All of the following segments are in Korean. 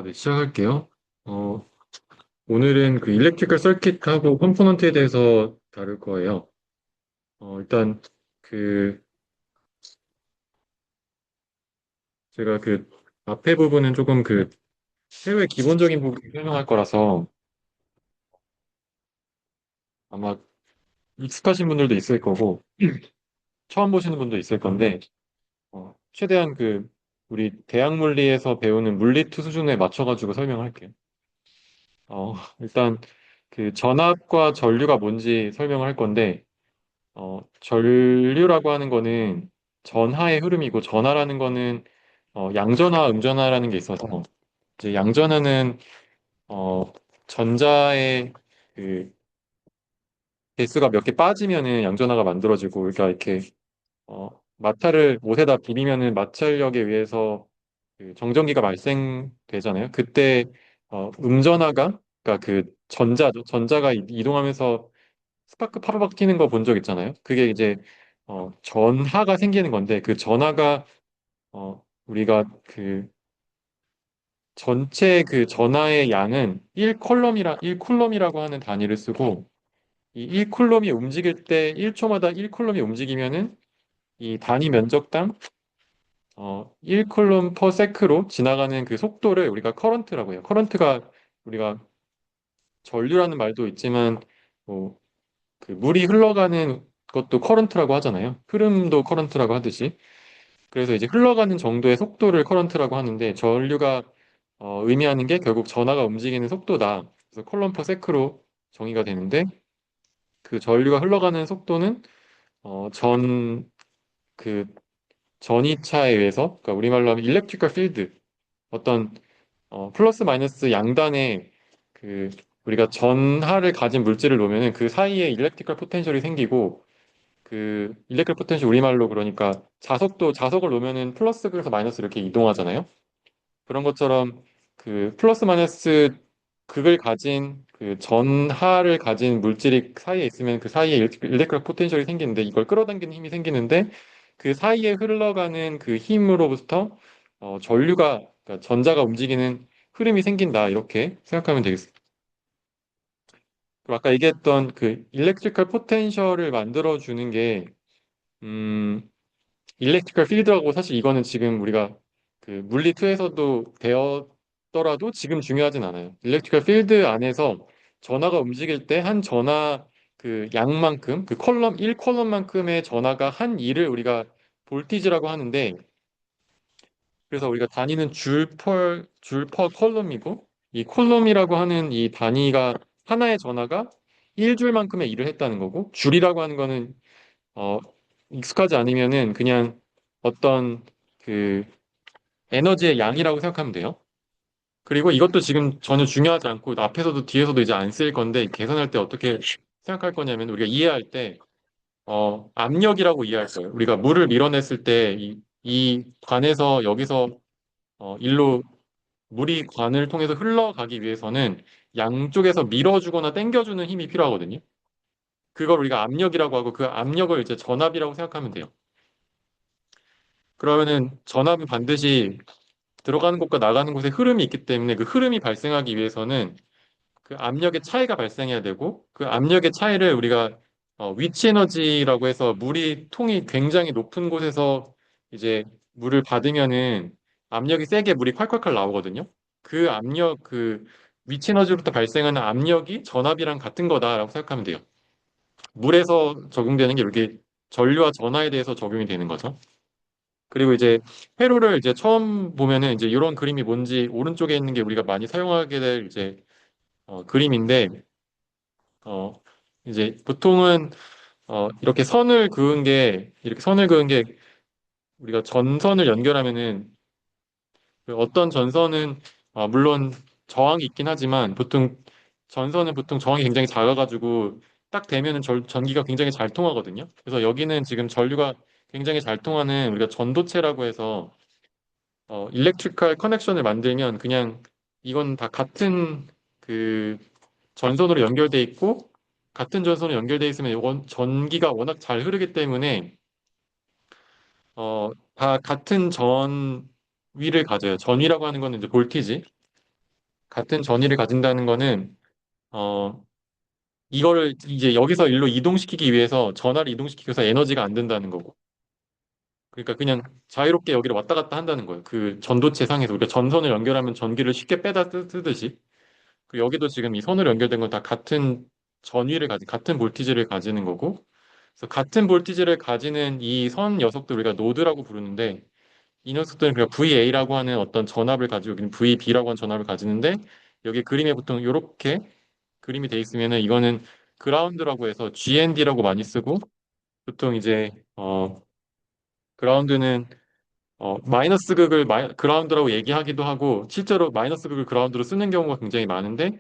네, 시작할게요. 어, 오늘은 그 일렉트리컬 서킷하고 컴포넌트에 대해서 다룰 거예요. 일단 그 제가 그 앞에 부분은 조금 그 세로의 기본적인 부분 설명할 거라서 아마 익숙하신 분들도 있을 거고 처음 보시는 분도 있을 건데 최대한 그 우리 대학 물리에서 배우는 물리투 수준에 맞춰가지고 설명할게요. 일단 그 전압과 전류가 뭔지 설명을 할 건데 전류라고 하는 거는 전하의 흐름이고 전하라는 거는 양전하, 음전하라는 게 있어서 이제 양전하는 어, 전자의 그 개수가 몇 개 빠지면은 양전하가 만들어지고 그러니까 이렇게 마찰을 못에다 비비면은 마찰력에 의해서 그 정전기가 발생되잖아요. 그때 음전하가 그러니까 그 전자죠. 전자가 이동하면서 스파크 파바박 튀는 거 본 적 있잖아요. 그게 이제 전하가 생기는 건데 그 전하가 우리가 그 전체 그 전하의 양은 1쿨럼이라고 하는 단위를 쓰고 이 1쿨럼이 움직일 때 1초마다 1쿨럼이 움직이면은 이 단위 면적당 1쿨럼 퍼 세크로 지나가는 그 속도를 우리가 커런트라고 해요. 커런트가 우리가 전류라는 말도 있지만 뭐 그 물이 흘러가는 것도 커런트라고 하잖아요. 흐름도 커런트라고 하듯이. 그래서 이제 흘러가는 정도의 속도를 커런트라고 하는데 전류가 의미하는 게 결국 전하가 움직이는 속도다. 그래서 컬럼 퍼 세크로 정의가 되는데 그 전류가 흘러가는 속도는 전 그 전이차에 의해서 그러니까 우리말로 하면 일렉트리컬 필드 어떤 플러스 마이너스 양단에 그 우리가 전하를 가진 물질을 놓으면은 그 사이에 일렉트리컬 포텐셜이 생기고 그 일렉트릭 포텐셜 우리말로 그러니까 자석을 놓으면은 플러스에서 마이너스 이렇게 이동하잖아요. 그런 것처럼 그 플러스 마이너스 극을 가진 그 전하를 가진 물질이 사이에 있으면 그 사이에 일렉트릭 포텐셜이 생기는데 이걸 끌어당기는 힘이 생기는데 그 사이에 흘러가는 그 힘으로부터 전류가 그러니까 전자가 움직이는 흐름이 생긴다 이렇게 생각하면 되겠습니다. 그리고 아까 얘기했던 그 일렉트리컬 포텐셜을 만들어 주는 게 음, 일렉트리컬 필드라고 사실 이거는 지금 우리가 그 물리 2에서도 배웠더라도 지금 중요하진 않아요. 일렉트리컬 필드 안에서 전하가 움직일 때 한 전하 그 양만큼 그 컬럼 1컬럼만큼의 전하가 한 일을 우리가 볼티지라고 하는데 그래서 우리가 단위는 줄 퍼 컬럼이고 이 컬럼이라고 하는 이 단위가 하나의 전하가 1줄만큼의 일을 했다는 거고 줄이라고 하는 거는 어, 익숙하지 않으면은 그냥 어떤 그 에너지의 양이라고 생각하면 돼요. 그리고 이것도 지금 전혀 중요하지 않고 앞에서도 뒤에서도 이제 안 쓰일 건데 계산할 때 어떻게 생각할 거냐면 우리가 이해할 때 압력이라고 이해할 거예요. 우리가 물을 밀어냈을 때 이 관에서 여기서 일로 물이 관을 통해서 흘러가기 위해서는 양쪽에서 밀어주거나 당겨주는 힘이 필요하거든요. 그걸 우리가 압력이라고 하고 그 압력을 이제 전압이라고 생각하면 돼요. 그러면은 전압은 반드시 들어가는 곳과 나가는 곳에 흐름이 있기 때문에 그 흐름이 발생하기 위해서는 그 압력의 차이가 발생해야 되고 그 압력의 차이를 우리가 위치 에너지라고 해서 물이 통이 굉장히 높은 곳에서 이제 물을 받으면은 압력이 세게 물이 콸콸콸 나오거든요. 그 압력 그 위치 에너지로부터 발생하는 압력이 전압이랑 같은 거다라고 생각하면 돼요. 물에서 적용되는 게 이렇게 전류와 전하에 대해서 적용이 되는 거죠. 그리고 이제 회로를 이제 처음 보면은 이제 이런 그림이 뭔지 오른쪽에 있는 게 우리가 많이 사용하게 될 이제 그림인데 어 이제 보통은 이렇게 선을 그은 게 우리가 전선을 연결하면은 그 어떤 전선은 물론 저항이 있긴 하지만 보통 전선은 보통 저항이 굉장히 작아가지고 딱 대면은 전기가 굉장히 잘 통하거든요. 그래서 여기는 지금 전류가 굉장히 잘 통하는 우리가 전도체라고 해서 일렉트리컬 커넥션을 만들면 그냥 이건 다 같은 그 전선으로 연결돼 있고 같은 전선으로 연결돼 있으면 전기가 워낙 잘 흐르기 때문에 다 같은 전위를 가져요. 전위라고 하는 거는 이제 볼티지. 같은 전위를 가진다는 거는 어 이거를 이제 여기서 일로 이동시키기 위해서 전하를 이동시키기 위해서 에너지가 안 든다는 거고. 그러니까 그냥 자유롭게 여기를 왔다 갔다 한다는 거예요. 그 전도체 상에서 우리가 전선을 연결하면 전기를 쉽게 빼다 쓰듯이. 그 여기도 지금 이 선으로 연결된 건 다 같은 전위를 가진, 같은 볼티지를 가지는 거고. 그래서 같은 볼티지를 가지는 이 선 녀석들 우리가 노드라고 부르는데 이 녀석들은 그냥 VA라고 하는 어떤 전압을 가지고 여기는 VB라고 하는 전압을 가지는데 여기 그림에 보통 이렇게 그림이 돼 있으면은 이거는 그라운드라고 해서 GND라고 많이 쓰고 보통 이제 그라운드는 마이너스 극을 그라운드라고 얘기하기도 하고 실제로 마이너스 극을 그라운드로 쓰는 경우가 굉장히 많은데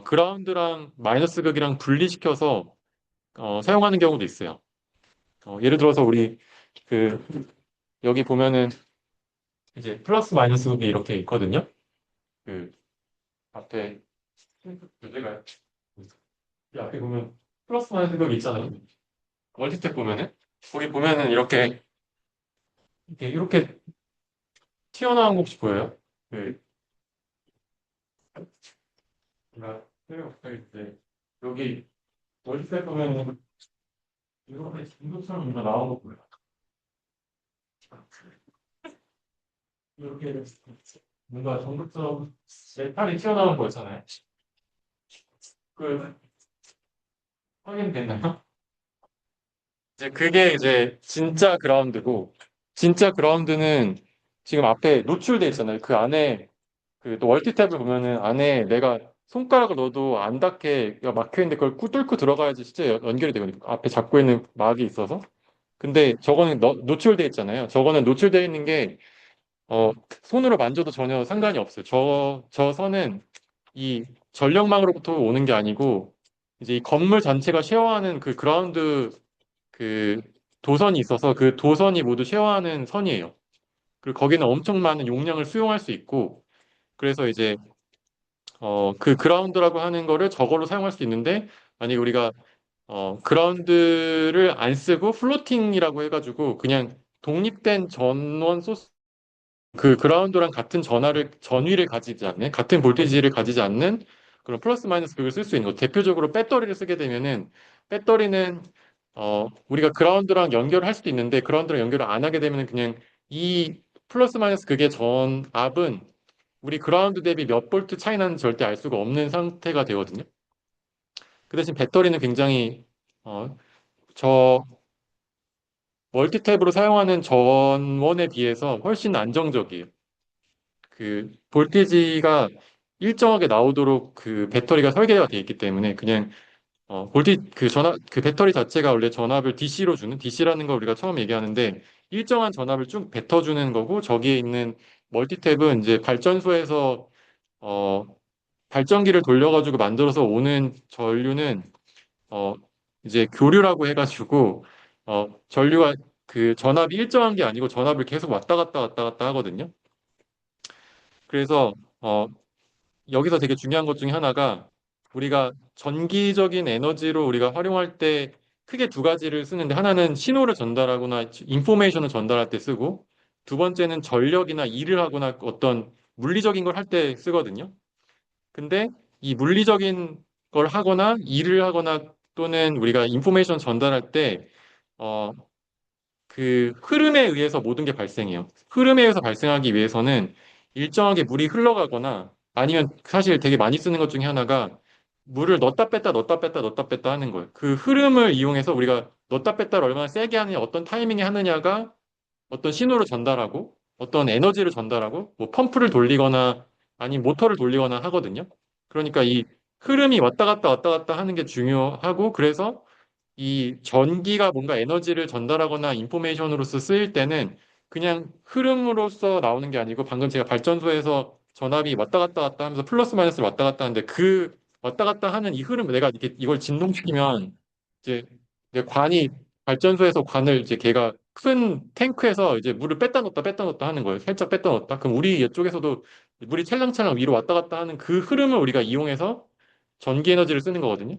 그라운드랑 마이너스 극이랑 분리시켜서 사용하는 경우도 있어요. 예를 들어서 우리 그 여기 보면은 이제 플러스 마이너스 극이 이렇게 있거든요. 그 앞에 문제가 이 앞에 보면 플러스 마이너스 극이 있잖아요. 멀티탭 보면은 거기 보면은 이렇게 튀어나온 거 혹시 보여요? 그 제가 이제 여기 멀티탭 보면은 이렇게 진도처럼 뭔가 나온 거 보여요. 이렇게 뭔가 전극처럼 메탈이 튀어나온 거 있잖아요. 그 확인됐나요? 이제 그게 이제 진짜 그라운드고 진짜 그라운드는 지금 앞에 노출돼 있잖아요. 그 안에 그 또 멀티탭을 보면은 안에 내가 손가락을 넣어도 안 닿게 막혀 있는데 그걸 뚫고 들어가야지 진짜 연결이 되거든요. 앞에 잡고 있는 막이 있어서. 근데 저거는 노출돼 있잖아요. 저거는 노출돼 있는 게 어, 손으로 만져도 전혀 상관이 없어요. 저 선은 이 전력망으로부터 오는 게 아니고 이제 이 건물 전체가 쉐어하는 그 그라운드 그 도선이 있어서 그 도선이 모두 쉐어하는 선이에요. 그리고 거기는 엄청 많은 용량을 수용할 수 있고 그래서 이제 그 그라운드라고 하는 거를 저걸로 사용할 수 있는데 만약에 우리가 그라운드를 안 쓰고 플로팅이라고 해가지고 그냥 독립된 전원 소스 그 그라운드랑 같은 전위를 가지지 않는 같은 볼테이지를 가지지 않는 그런 플러스 마이너스 극을 쓸 수 있는 거. 대표적으로 배터리를 쓰게 되면은 배터리는 우리가 그라운드랑 연결을 할 수도 있는데 그라운드랑 연결을 안 하게 되면은 그냥 이 플러스 마이너스 극의 전압은 우리 그라운드 대비 몇 볼트 차이 나는 절대 알 수가 없는 상태가 되거든요. 그 대신 배터리는 굉장히 저 멀티탭으로 사용하는 전원에 비해서 훨씬 안정적이에요. 그 볼티지가 일정하게 나오도록 그 배터리가 설계가 되어 있기 때문에 그냥 그 전압 그 배터리 자체가 원래 전압을 DC로 주는 DC라는 걸 우리가 처음 얘기하는데 일정한 전압을 쭉 뱉어주는 거고 저기에 있는 멀티탭은 이제 발전소에서 어 발전기를 돌려가지고 만들어서 오는 전류는 어 이제 교류라고 해가지고 전류가 그 전압이 일정한 게 아니고 전압을 계속 왔다 갔다 하거든요. 그래서 여기서 되게 중요한 것 중에 하나가 우리가 전기적인 에너지로 우리가 활용할 때 크게 두 가지를 쓰는데 하나는 신호를 전달하거나 인포메이션을 전달할 때 쓰고 두 번째는 전력이나 일을 하거나 어떤 물리적인 걸 할 때 쓰거든요. 근데 이 물리적인 걸 하거나 일을 하거나 또는 우리가 인포메이션 전달할 때 어, 그 흐름에 의해서 모든 게 발생해요. 흐름에 의해서 발생하기 위해서는 일정하게 물이 흘러가거나 아니면 사실 되게 많이 쓰는 것 중에 하나가 물을 넣었다 뺐다 넣었다 뺐다 넣었다 뺐다 하는 거예요. 그 흐름을 이용해서 우리가 넣었다 뺐다를 얼마나 세게 하느냐, 어떤 타이밍에 하느냐가 어떤 신호를 전달하고 어떤 에너지를 전달하고 뭐 펌프를 돌리거나 아니면 모터를 돌리거나 하거든요. 그러니까 이 흐름이 왔다 갔다 하는 게 중요하고 그래서 이 전기가 뭔가 에너지를 전달하거나 인포메이션으로서 쓰일 때는 그냥 흐름으로서 나오는 게 아니고 방금 제가 발전소에서 전압이 왔다 갔다 하면서 플러스 마이너스를 왔다 갔다 하는데 그 왔다 갔다 하는 이 흐름 내가 이렇게 이걸 진동시키면 이제 관이 발전소에서 관을 이제 걔가 큰 탱크에서 이제 물을 뺐다 넣었다 하는 거예요. 살짝 뺐다 넣었다. 그럼 우리 이쪽에서도 물이 찰랑찰랑 위로 왔다 갔다 하는 그 흐름을 우리가 이용해서 전기 에너지를 쓰는 거거든요.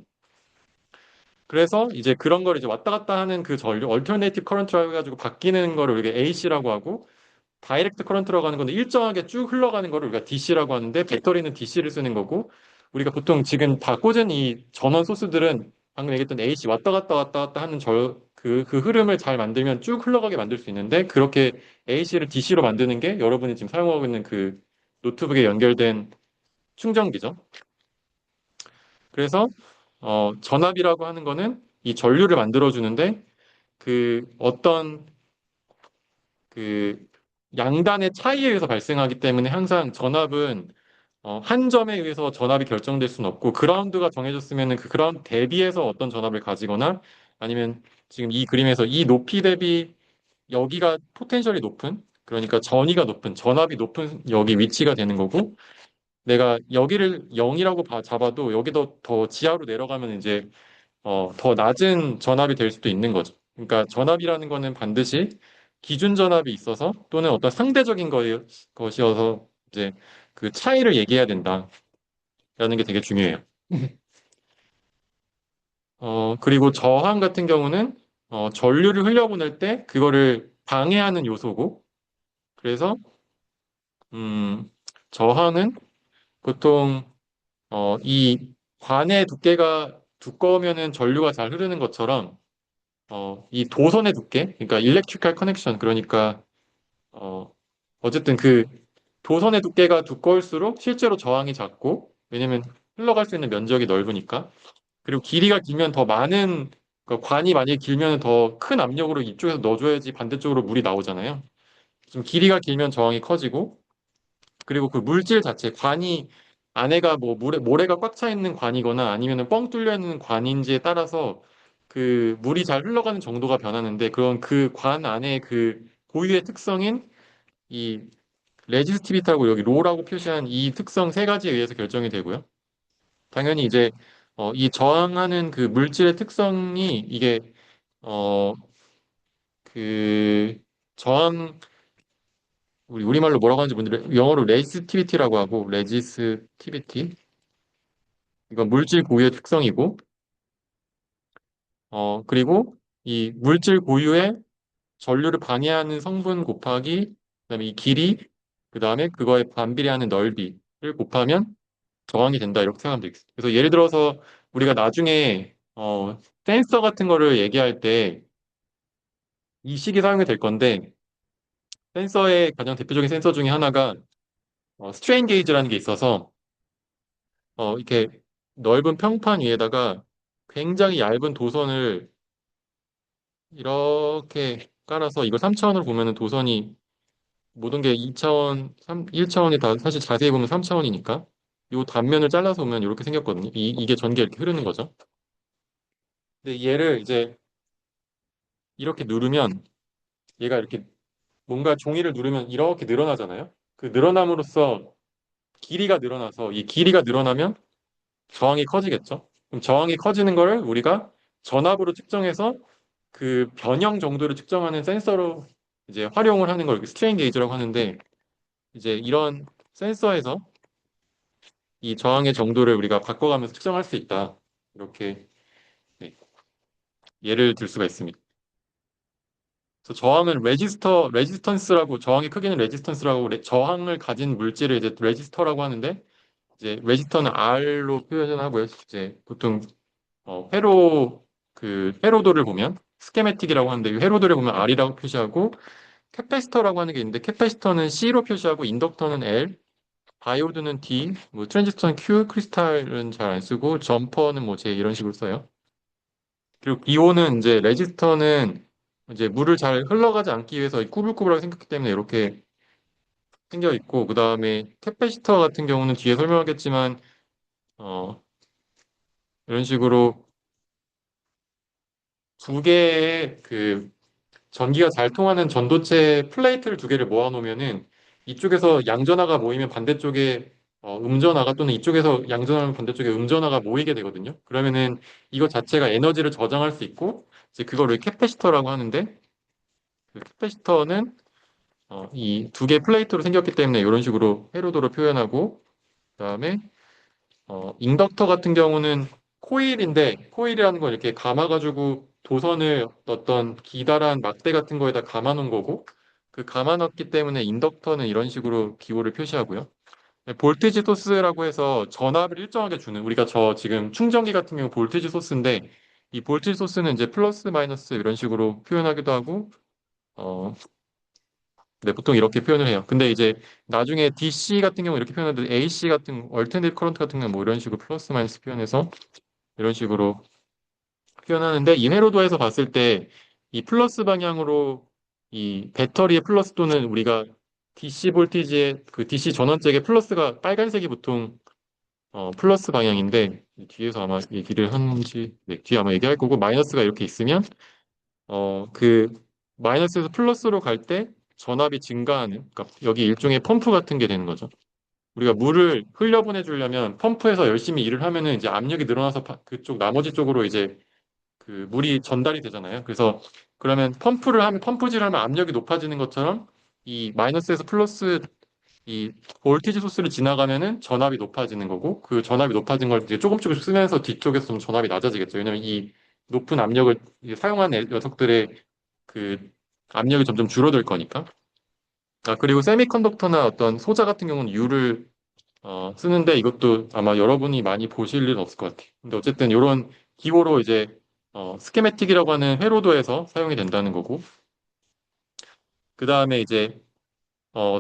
그래서 이제 그런 걸 이제 왔다 갔다 하는 그 전류, 얼터네이티브 커런트라고 해가지고 바뀌는 거를 우리가 AC라고 하고, 다이렉트 커런트라고 하는 건데 일정하게 쭉 흘러가는 거를 우리가 DC라고 하는데 배터리는 DC를 쓰는 거고 우리가 보통 지금 다 꽂은 이 전원 소스들은 방금 얘기했던 AC 왔다 갔다 왔다 갔다 하는 그 흐름을 잘 만들면 쭉 흘러가게 만들 수 있는데 그렇게 AC를 DC로 만드는 게 여러분이 지금 사용하고 있는 그 노트북에 연결된 충전기죠. 그래서 전압이라고 하는 거는 이 전류를 만들어 주는데 그 어떤 그 양단의 차이에 의해서 발생하기 때문에 항상 전압은 한 점에 의해서 전압이 결정될 수는 없고 그라운드가 정해졌으면 그 그라운드 대비해서 어떤 전압을 가지거나 아니면 지금 이 그림에서 이 높이 대비 여기가 포텐셜이 높은 그러니까 전위가 높은 전압이 높은 여기 위치가 되는 거고 내가 여기를 0이라고 잡아도 여기도 더 지하로 내려가면 이제 더 낮은 전압이 될 수도 있는 거죠. 그러니까 전압이라는 거는 반드시 기준 전압이 있어서 또는 어떤 상대적인 것이어서 이제 그 차이를 얘기해야 된다라는 게 되게 중요해요. 그리고 저항 같은 경우는 전류를 흘려보낼 때 그거를 방해하는 요소고 그래서 음, 저항은 보통 이 관의 두께가 두꺼우면은 전류가 잘 흐르는 것처럼 이 도선의 두께, 그러니까 일렉트리컬 커넥션, 그러니까 어, 어쨌든 그 도선의 두께가 두꺼울수록 실제로 저항이 작고, 왜냐면 흘러갈 수 있는 면적이 넓으니까. 그리고 길이가 길면 더 많은, 그러니까 관이 만약에 길면 더 큰 압력으로 이쪽에서 넣어줘야지 반대쪽으로 물이 나오잖아요. 좀 길이가 길면 저항이 커지고, 그리고 그 물질 자체, 관이 안에가 뭐 모래가 꽉 차 있는 관이거나 아니면 뻥 뚫려 있는 관인지에 따라서 그 물이 잘 흘러가는 정도가 변하는데 그런 그 관 안에 그 고유의 특성인 이 레지스티비티하고 여기 로라고 표시한 이 특성 세 가지에 의해서 결정이 되고요. 당연히 이제 이 저항하는 그 물질의 특성이 이게 어 그 저항 우리 우리말로 뭐라고 하는지 분들은 영어로 레지스티비티라고 하고 레지스티비티 이건 물질 고유의 특성이고, 그리고 이 물질 고유의 전류를 방해하는 성분 곱하기, 그다음에 이 길이, 그다음에 그거에 반비례하는 넓이를 곱하면 저항이 된다. 이렇게 생각하면 되겠습니다. 그래서 예를 들어서 우리가 나중에, 센서 같은 거를 얘기할 때 이 식이 사용이 될 건데, 센서의 가장 대표적인 센서 중에 하나가, 스트레인 게이지라는 게 있어서, 이렇게 넓은 평판 위에다가 굉장히 얇은 도선을 이렇게 깔아서 이걸 3차원으로 보면은 도선이 모든 게 2차원, 1차원이 다 사실 자세히 보면 3차원이니까 이 단면을 잘라서 보면 이렇게 생겼거든요. 이게 전기가 이렇게 흐르는 거죠. 근데 얘를 이제 이렇게 누르면 얘가 이렇게 뭔가 종이를 누르면 이렇게 늘어나잖아요. 그 늘어남으로써 길이가 늘어나서 이 길이가 늘어나면 저항이 커지겠죠. 그럼 저항이 커지는 거를 우리가 전압으로 측정해서 그 변형 정도를 측정하는 센서로 이제 활용을 하는 걸 스트레인 게이지라고 하는데 이제 이런 센서에서 이 저항의 정도를 우리가 바꿔가면서 측정할 수 있다. 이렇게 네, 예를 들 수가 있습니다. 그래서 저항은 레지스턴스라고 저항의 크기는 레지스턴스라고 저항을 가진 물질을 이제 레지스터라고 하는데 이제 레지스터는 R로 표현을 하고요. 이제 보통 회로도를 보면 스케매틱이라고 하는데 이 회로도를 보면 R이라고 표시하고 캐패시터라고 하는 게 있는데 캐패시터는 C로 표시하고 인덕터는 L, 다이오드는 D, 뭐 트랜지스터는 Q, 크리스탈은 잘 안 쓰고 점퍼는 뭐 J 이런 식으로 써요. 그리고 기호는 이제 레지스터는 이제 물을 잘 흘러가지 않기 위해서 꾸불꾸불하게 생겼기 때문에 이렇게 생겨 있고 그 다음에 캐패시터 같은 경우는 뒤에 설명하겠지만 어, 이런 식으로 두 개의 그 전기가 잘 통하는 전도체 플레이트를 두 개를 모아 놓으면은 이쪽에서 양전하가 모이면 반대쪽에 음전하가 또는 이쪽에서 양전하면 반대쪽에 음전하가 모이게 되거든요. 그러면은 이거 자체가 에너지를 저장할 수 있고 이제 그거를 캐패시터라고 하는데 그 캐패시터는 이 두 개 플레이트로 생겼기 때문에 이런 식으로 회로도로 표현하고 그다음에 인덕터 같은 경우는 코일인데 코일이라는 건 이렇게 감아가지고 도선을 어떤 기다란 막대 같은 거에다 감아 놓은 거고 그 감아 넣기 때문에 인덕터는 이런 식으로 기호를 표시하고요. 볼테이지 소스라고 해서 전압을 일정하게 주는 우리가 저 지금 충전기 같은 경우 볼테이지 소스인데 이 볼테이지 소스는 이제 플러스 마이너스 이런 식으로 표현하기도 하고 어, 네, 보통 이렇게 표현을 해요. 근데 이제 나중에 DC 같은 경우 이렇게 표현하는데 AC 같은 얼터네이트 커런트 같은 경우 뭐 이런 식으로 플러스 마이너스 표현해서 이런 식으로 표현하는데 이 회로도에서 봤을 때 이 플러스 방향으로 이 배터리의 플러스 또는 우리가 DC 볼티지의 그 DC 전원잭의 플러스가 빨간색이 보통 플러스 방향인데 뒤에서 아마 얘기를 하는지 네, 뒤에 아마 얘기할 거고 마이너스가 이렇게 있으면 그 마이너스에서 플러스로 갈 때 전압이 증가하는 그러니까 여기 일종의 펌프 같은 게 되는 거죠. 우리가 물을 흘려보내 주려면 펌프에서 열심히 일을 하면은 이제 압력이 늘어나서 그쪽 나머지 쪽으로 이제 그 물이 전달이 되잖아요. 그래서 그러면 펌프를 하면 펌프질을 하면 압력이 높아지는 것처럼 이 마이너스에서 플러스 이 볼티지 소스를 지나가면은 전압이 높아지는 거고 그 전압이 높아진 걸 이제 조금씩 쓰면서 뒤쪽에서 좀 전압이 낮아지겠죠. 왜냐면 이 높은 압력을 이제 사용한 녀석들의 그 압력이 점점 줄어들 거니까. 아, 그리고 세미컨덕터나 어떤 소자 같은 경우는 U를 쓰는데 이것도 아마 여러분이 많이 보실 일은 없을 것 같아요. 근데 어쨌든 이런 기호로 이제 스케매틱이라고 하는 회로도에서 사용이 된다는 거고 그 다음에 이제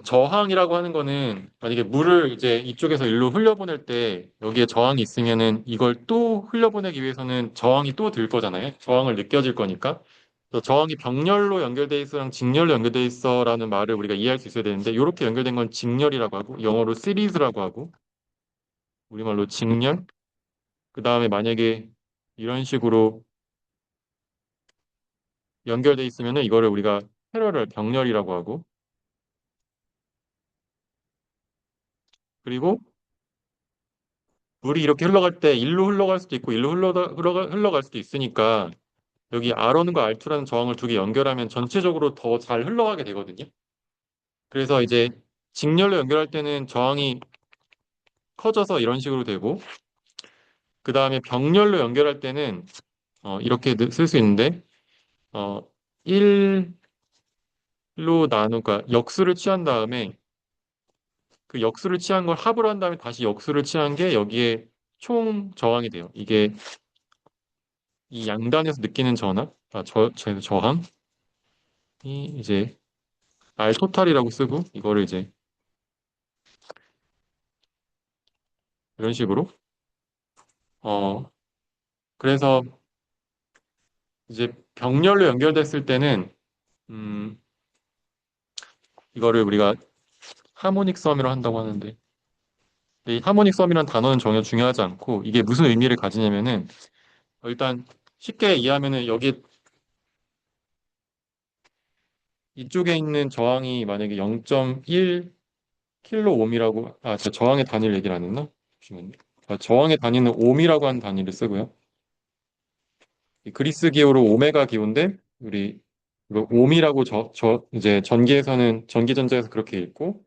저항이라고 하는 거는 만약에 물을 이제 이쪽에서 일로 흘려보낼 때 여기에 저항이 있으면은 이걸 또 흘려보내기 위해서는 저항이 또 들 거잖아요. 저항을 느껴질 거니까. 그래서 저항이 병렬로 연결돼 있어랑 직렬로 연결돼 있어라는 말을 우리가 이해할 수 있어야 되는데 이렇게 연결된 건 직렬이라고 하고 영어로 시리즈라고 하고 우리말로 직렬. 그 다음에 만약에 이런 식으로 연결돼 있으면은 이거를 우리가 패러럴 병렬이라고 하고 그리고 물이 이렇게 흘러갈 때 일로 흘러갈 수도 있고 일로 흘러갈 수도 있으니까 여기 R1과 R2라는 저항을 두 개 연결하면 전체적으로 더 잘 흘러가게 되거든요. 그래서 이제 직렬로 연결할 때는 저항이 커져서 이런 식으로 되고 그 다음에 병렬로 연결할 때는 이렇게 쓸 수 있는데 1로 나누가 역수를 취한 다음에 그 역수를 취한 걸 합을 한 다음에 다시 역수를 취한 게 여기에 총 저항이 돼요. 이게 이 양단에서 느끼는 전압, 저항이 이제 R 토탈이라고 쓰고 이거를 이제 이런 식으로 어 그래서 이제 병렬로 연결됐을 때는 음 이거를 우리가 하모닉 썸이라고 한다고 하는데 이 하모닉 썸이라는 단어는 전혀 중요하지 않고 이게 무슨 의미를 가지냐면은 일단 쉽게 이해하면은 여기 이쪽에 있는 저항이 만약에 0.1 킬로 옴이라고 저 저항의 단위를 얘기를 안 했나? 잠시만요. 저항의 단위는 옴이라고 하는 단위를 쓰고요. 이 그리스 기호로 오메가 기호인데 우리 이거 옴이라고 이제 전기에서는 전기전자에서 그렇게 읽고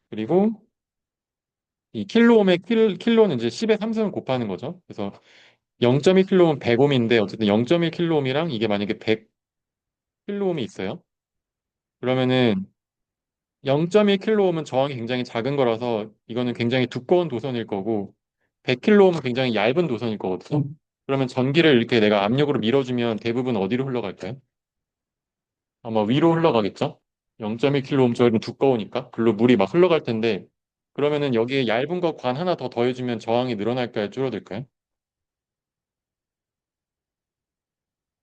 그리고 이 킬로옴의 킬로는 이제 10의 3승을 곱하는 거죠. 그래서 0.1 킬로옴은 100옴인데 어쨌든 0.1 킬로옴이랑 이게 만약에 100 킬로옴이 있어요. 그러면은 0.1 킬로옴은 저항이 굉장히 작은 거라서 이거는 굉장히 두꺼운 도선일 거고 100 킬로옴은 굉장히 얇은 도선일 거거든요. 그러면 전기를 이렇게 내가 압력으로 밀어주면 대부분 어디로 흘러갈까요? 아마 위로 흘러가겠죠? 0.1kΩ짜리는 두꺼우니까. 글로 물이 막 흘러갈 텐데, 그러면은 여기에 얇은 거 관 하나 더 더해주면 저항이 늘어날까요? 줄어들까요?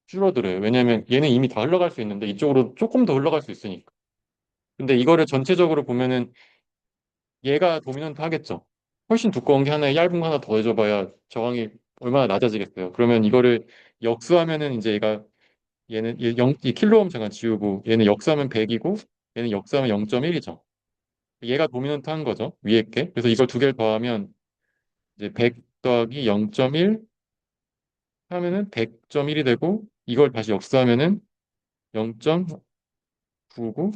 줄어들어요. 왜냐면 얘는 이미 다 흘러갈 수 있는데 이쪽으로 조금 더 흘러갈 수 있으니까. 근데 이거를 전체적으로 보면은 얘가 도미넌트 하겠죠. 훨씬 두꺼운 게 하나에 얇은 거 하나 더 더해줘봐야 저항이 얼마나 낮아지겠어요. 그러면 이거를 역수하면은 이제 이 킬로옴 잠깐 지우고 얘는 역수하면 100이고 얘는 역수하면 0.1이죠. 얘가 도미넌트 한 거죠. 위에 게. 그래서 이걸 두 개를 더하면 이제 100 더하기 0.1 하면은 100.1이 되고 이걸 다시 역수하면은 0.99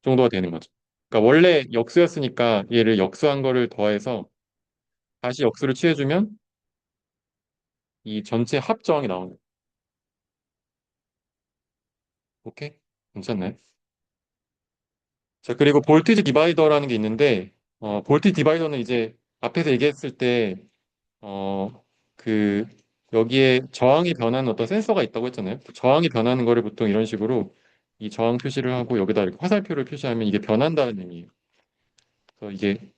정도가 되는 거죠. 그러니까 원래 역수였으니까 얘를 역수한 거를 더해서 다시 역수를 취해주면 이 전체 합저항이 나오는 거예요. 오케이? 괜찮나요? 자, 그리고 볼티지 디바이더라는 게 있는데, 볼티지 디바이더는 이제 앞에서 얘기했을 때, 어, 그, 여기에 저항이 변하는 어떤 센서가 있다고 했잖아요. 그 저항이 변하는 거를 보통 이런 식으로 이 저항 표시를 하고 여기다 이렇게 화살표를 표시하면 이게 변한다는 의미예요. 그래서 이게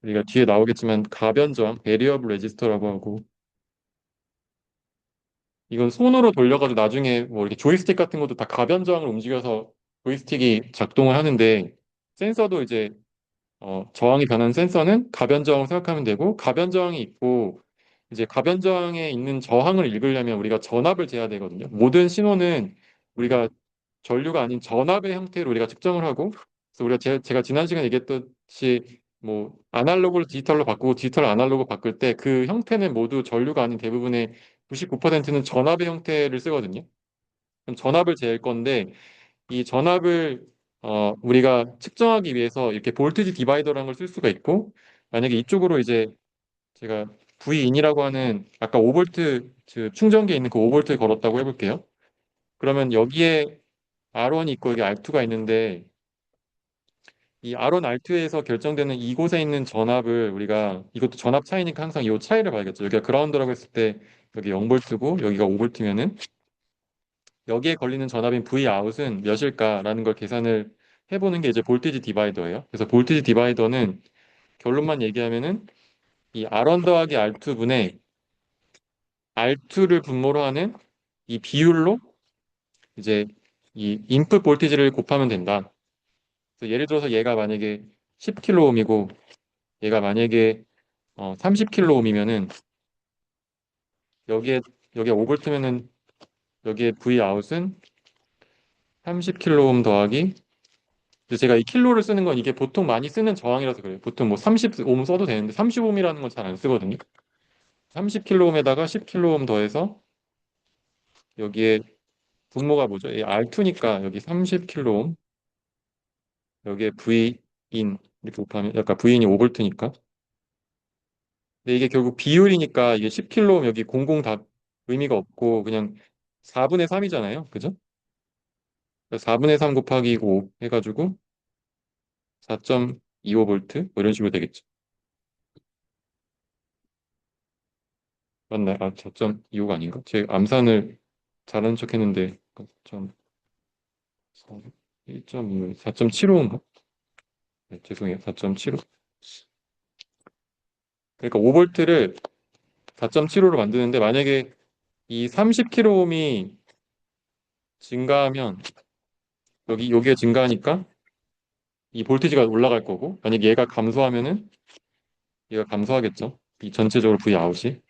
우리가 뒤에 나오겠지만 가변 저항, 베리어블 레지스터라고 하고, 이건 손으로 돌려가지고 나중에 뭐 이렇게 조이스틱 같은 것도 다 가변 저항을 움직여서 조이스틱이 작동을 하는데, 센서도 이제 저항이 변한 센서는 가변 저항을 생각하면 되고, 가변 저항이 있고, 이제 가변 저항에 있는 저항을 읽으려면 우리가 전압을 재야 되거든요. 모든 신호는 우리가 전류가 아닌 전압의 형태로 우리가 측정을 하고, 그래서 우리가 제가 지난 시간에 얘기했듯이 뭐 아날로그를 디지털로 바꾸고 디지털 아날로그 바꿀 때 그 형태는 모두 전류가 아닌 대부분의 99%는 전압의 형태를 쓰거든요. 그럼 전압을 잴 건데 이 전압을 우리가 측정하기 위해서 이렇게 볼티지 디바이더라는 걸 쓸 수가 있고, 만약에 이쪽으로 이제 제가 V인이라고 하는 아까 5볼트 충전기에 있는 그 5볼트를 걸었다고 해볼게요. 그러면 여기에 R1이 있고 여기 R2가 있는데 이 R1, R2에서 결정되는 이곳에 있는 전압을 우리가 이것도 전압 차이니까 항상 이 차이를 봐야겠죠. 여기가 그라운드라고 했을 때 여기 0볼트고 여기가 5볼트면은 여기에 걸리는 전압인 V 아웃은 몇일까라는 걸 계산을 해보는 게 이제 볼티지 디바이더예요. 그래서 볼티지 디바이더는 결론만 얘기하면은 이 R1 더하기 R2분의 R2를 분모로 하는 이 비율로 이제 이 인풋 볼티지를 곱하면 된다. 그래서 예를 들어서 얘가 만약에 10kΩ이고 얘가 만약에 30kΩ이면은 여기에 여기에 5볼트면은 여기에 V 아웃은 30kΩ 더하기 근데 제가 이 킬로를 쓰는 건 이게 보통 많이 쓰는 저항이라서 그래요. 보통 뭐 30오hm 써도 되는데 30ohm이라는 건 잘 안 쓰거든요. 30kΩ에다가 10kΩ 더해서 여기에 분모가 뭐죠? 이 R2니까 여기 30kΩ 여기에 V인 이렇게 곱하면 약간 V인이 5볼트니까 근데 이게 결국 비율이니까 이게 10kΩ 여기 00 다 의미가 없고 그냥 4분의 3이잖아요. 그죠? 4분의 3 곱하기 5 해가지고 4.25볼트 뭐 이런 식으로 되겠죠. 맞나요? 아, 4.25가 아닌가? 제 암산을 잘하는 척 했는데 1.25, 4.75인가? 네, 죄송해요. 4.75. 그러니까 5볼트를 4.75로 만드는데 만약에 이 30kΩ이 증가하면 여기에 증가하니까 이 볼티지가 올라갈 거고 만약 얘가 감소하면은 얘가 감소하겠죠. 이 전체적으로 V 아웃이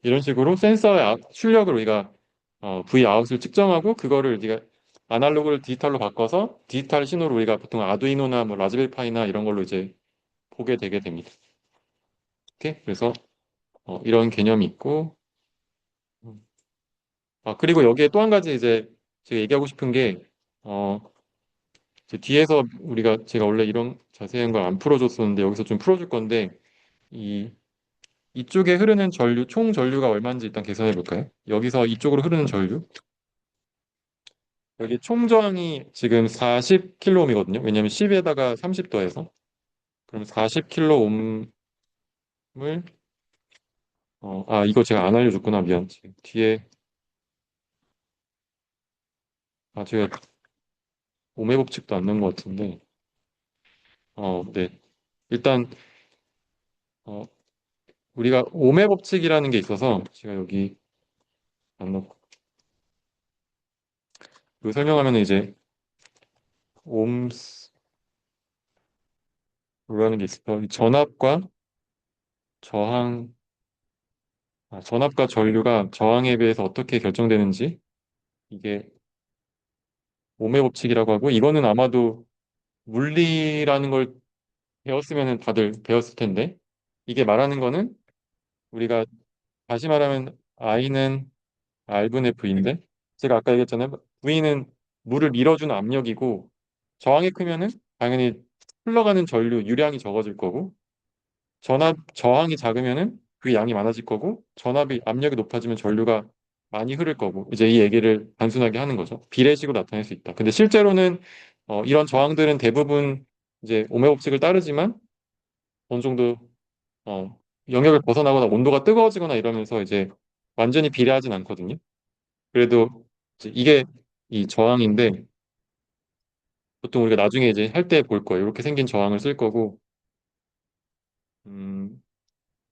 이런 식으로 센서의 출력을 우리가 V 아웃을 측정하고 그거를 우리가 아날로그를 디지털로 바꿔서 디지털 신호를 우리가 보통 아두이노나 뭐 라즈베리파이나 이런 걸로 이제 보게 되게 됩니다. 오케이? 그래서 이런 개념이 있고 음. 그리고 여기에 또 한 가지 이제 제가 얘기하고 싶은 게 어, 이제 뒤에서 우리가 제가 원래 이런 자세한 걸 안 풀어줬었는데 여기서 좀 풀어줄 건데 이 이쪽에 흐르는 전류 총 전류가 얼마인지 일단 계산해 볼까요? 여기서 이쪽으로 흐르는 전류 여기 총 저항이 지금 40kΩ이거든요. 왜냐하면 10에다가 30 더해서 그럼 40kΩ을 이거 제가 안 알려줬구나. 미안. 뒤에 제가 오매 법칙도 안 넣은 것 같은데 네. 일단 어, 우리가 오매 법칙이라는 게 있어서 제가 여기 안 넣고 이거 설명하면 이제 옴스라는 게 있어서 이 저항 전압과 전류가 저항에 비해서 어떻게 결정되는지 이게 오매 법칙이라고 하고 이거는 아마도 물리라는 걸 배웠으면 다들 배웠을 텐데 이게 말하는 거는 우리가 다시 말하면 I는 R분의 V인데 제가 아까 얘기했잖아요. V는 물을 밀어주는 압력이고 저항이 크면은 당연히 흘러가는 전류 유량이 적어질 거고 저항이 작으면은 그 양이 많아질 거고 전압이 압력이 높아지면 전류가 많이 흐를 거고 이제 이 얘기를 단순하게 하는 거죠. 비례식으로 나타낼 수 있다. 근데 실제로는 이런 저항들은 대부분 이제 오매 법칙을 따르지만 어느 정도 어, 영역을 벗어나거나 온도가 뜨거워지거나 이러면서 이제 완전히 비례하진 않거든요. 그래도 이제 이게 이 저항인데 보통 우리가 나중에 이제 할 때 볼 거예요. 이렇게 생긴 저항을 쓸 거고, 음,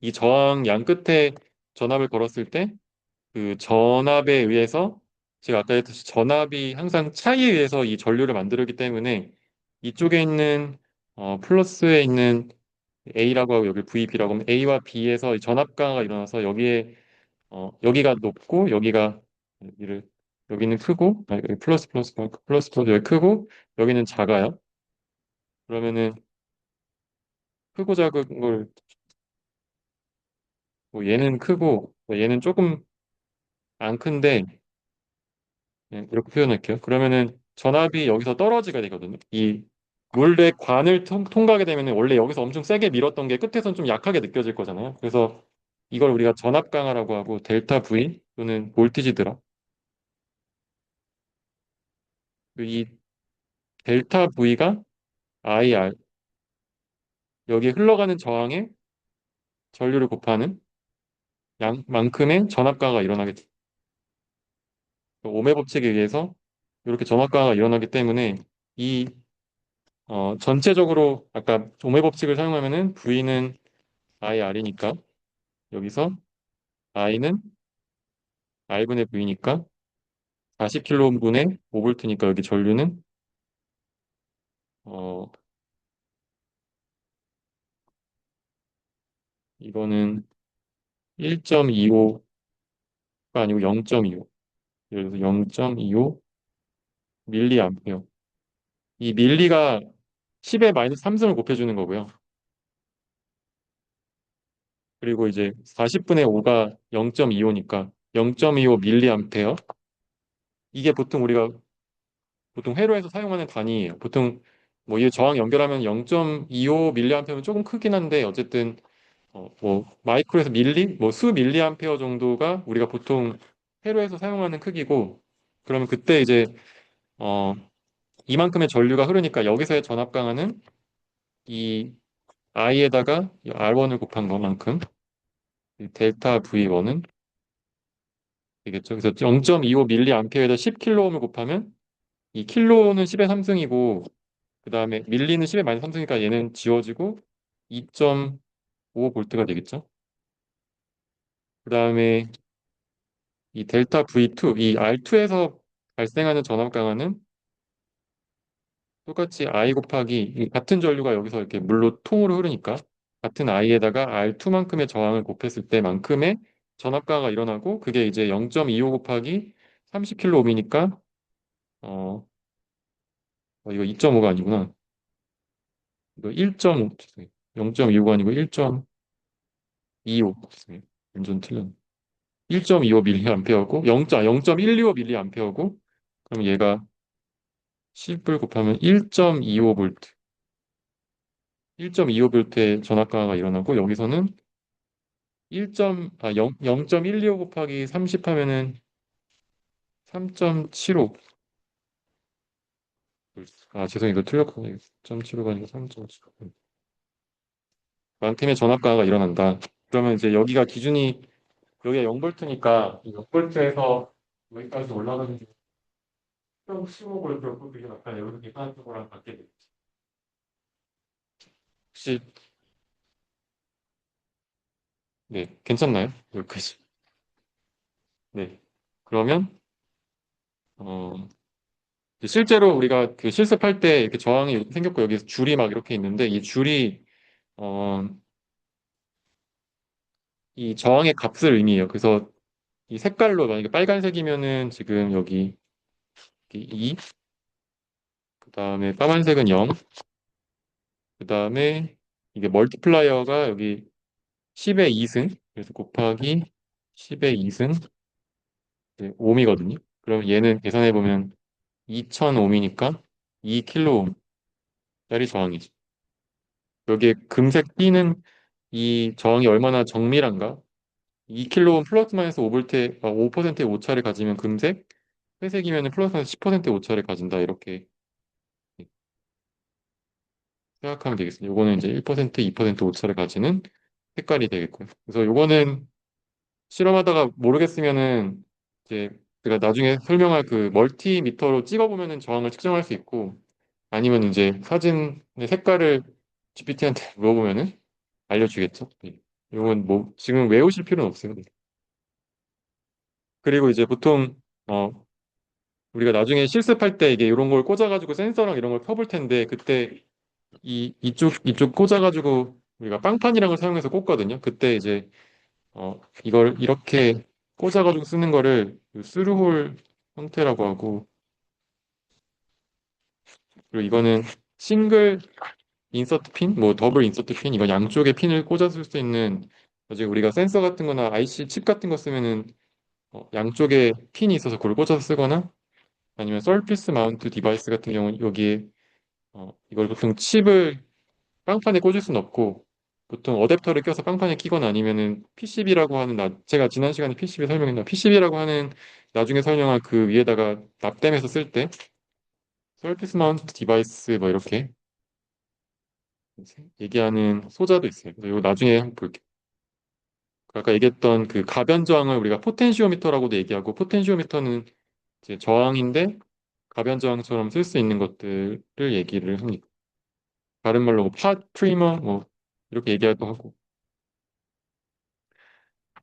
이 저항 양 끝에 전압을 걸었을 때 그 전압에 의해서 제가 아까 했듯이 전압이 항상 차이에 의해서 이 전류를 만들기 때문에 이쪽에 있는 플러스에 있는 A라고 하고 여기 VB라고 하면 A와 B에서 이 전압 강화가 일어나서 여기에 여기가 높고 여기가 여기를 여기는 크고 여기 플러스 여기 크고 여기는 작아요. 그러면은 크고 작은 걸 뭐 얘는 크고 뭐 얘는 조금 안 큰데 이렇게 표현할게요. 그러면은 전압이 여기서 떨어지게 되거든요. 이 물의 관을 통과하게 되면은 원래 여기서 엄청 세게 밀었던 게 끝에선 좀 약하게 느껴질 거잖아요. 그래서 이걸 우리가 전압 강화라고 하고 델타 V 또는 볼티지 드랍. 이 델타 V가 IR 여기에 흘러가는 저항에 전류를 곱하는 양만큼의 전압 강화가 일어나게 돼요. 오메 법칙에 의해서 이렇게 전압 강화가 일어나기 때문에 이 전체적으로 아까 오메 법칙을 사용하면은 V는 IR이니까 여기서 I는 R분의 V니까 40kΩ분의 5V니까 여기 전류는 어 이거는 1.25가 아니고 0.25 예를 들어서 0.25 밀리암페어 이 밀리가 10의 마이너스 3승을 곱해주는 거고요. 그리고 이제 40분의 5가 0.25니까 0.25 밀리암페어 이게 보통 우리가 보통 회로에서 사용하는 단위예요. 보통 뭐 이 저항 연결하면 0.25 밀리암페어는 조금 크긴 한데 어쨌든 뭐 마이크로에서 밀리 뭐 수 밀리암페어 정도가 우리가 보통 회로에서 사용하는 크기고 그러면 그때 이제 어 이만큼의 전류가 흐르니까 여기서의 전압 강하는 이 I에다가 R1을 곱한 것만큼 이 델타 V1은 되겠죠. 그래서 0.25 밀리암페어에다 10kΩ을 곱하면 이 킬로는 10의 3승이고 그 다음에 밀리는 10의 마이너스 3승이니까 얘는 지워지고 2.5 볼트가 되겠죠. 그 다음에 이 델타 V2, 이 R2에서 발생하는 전압 강하는 똑같이 I 곱하기 이 같은 전류가 여기서 이렇게 물로 통으로 흐르니까 같은 I에다가 R2만큼의 저항을 곱했을 때만큼의 전압 강화가 일어나고 그게 이제 0.25 곱하기 30kΩ이니까 이거 2.5가 아니구나. 이거 1.5 죄송해요. 0.25가 아니고 1.25 죄송해요. 완전 틀렸네. 1.25 밀리암페어고 0.125 밀리암페어고 그럼 얘가 10을 곱하면 1.25 볼트 1.25 볼트의 전압 강화가 일어나고 여기서는 0.125 곱하기 30 하면은 3.75 죄송해요. 이거 틀렸거든요. 3.75가 아니고 3.75 만큼의 전압 강화가 일어난다. 그러면 이제 여기가 기준이 여기가 0볼트니까 0볼트에서 여기까지 올라가는 게 0.15볼트로 그게 약간 여기서 계산한 거랑 같게 되겠지. 혹시 네 괜찮나요? 여기까지. 네. 그러면 어 실제로 우리가 그 실습할 때 이렇게 저항이 이렇게 생겼고 여기서 줄이 막 이렇게 있는데 이 줄이 어, 이 저항의 값을 의미해요. 그래서 이 색깔로 만약에 빨간색이면은 지금 여기 2, 그다음에 까만색은 0, 그다음에 이게 멀티플라이어가 여기 10의 2승, 그래서 곱하기 10의 2승 5이거든요. 그럼 얘는 계산해 보면 2000ohm이니까 2kΩ짜리 저항이죠. 여기에 금색 띠는 이 저항이 얼마나 정밀한가? 2kΩ 플러스 마이너스 5볼트의 5%의 오차를 가지면 금색, 회색이면 플러스 마이너스 10%의 오차를 가진다. 이렇게 생각하면 되겠습니다. 요거는 이제 1%, 2% 오차를 가지는 색깔이 되겠고요. 그래서 요거는 실험하다가 모르겠으면은 이제 제가 나중에 설명할 그 멀티미터로 찍어보면은 저항을 측정할 수 있고 아니면 이제 사진의 색깔을 GPT한테 물어보면은 알려주겠죠. 네. 요건 뭐 지금 외우실 필요는 없어요. 네. 그리고 이제 보통 어 우리가 나중에 실습할 때 이게 이런 걸 꽂아가지고 센서랑 이런 걸 펴볼 텐데 그때 이쪽 꽂아가지고 우리가 빵판이라는 걸 사용해서 꽂거든요. 그때 이제 이걸 이렇게 꽂아가지고 쓰는 거를 그 스루홀 형태라고 하고 그리고 이거는 싱글 인서트 핀, 뭐 더블 인서트 핀 이건 양쪽에 핀을 꽂아 쓸 수 있는 나중에 우리가 센서 같은 거나 IC 칩 같은 거 쓰면은 양쪽에 핀이 있어서 그걸 꽂아서 쓰거나 아니면 서피스 마운트 디바이스 같은 경우는 여기에 이걸 보통 칩을 빵판에 꽂을 수는 없고 보통 어댑터를 껴서 빵판에 끼거나 아니면은 PCB라고 하는 제가 지난 시간에 PCB 설명했나 PCB라고 하는 나중에 설명할 그 위에다가 납땜해서 쓸 때 서피스 마운트 디바이스 뭐 이렇게 얘기하는 소자도 있어요. 그래서 이거 나중에 한번 볼게요. 아까 얘기했던 그 가변 저항을 우리가 포텐시오미터라고도 얘기하고 포텐시오미터는 이제 저항인데 가변 저항처럼 쓸 수 있는 것들을 얘기를 합니다. 다른 말로 뭐 팟 프리머 뭐 이렇게 얘기하기도 하고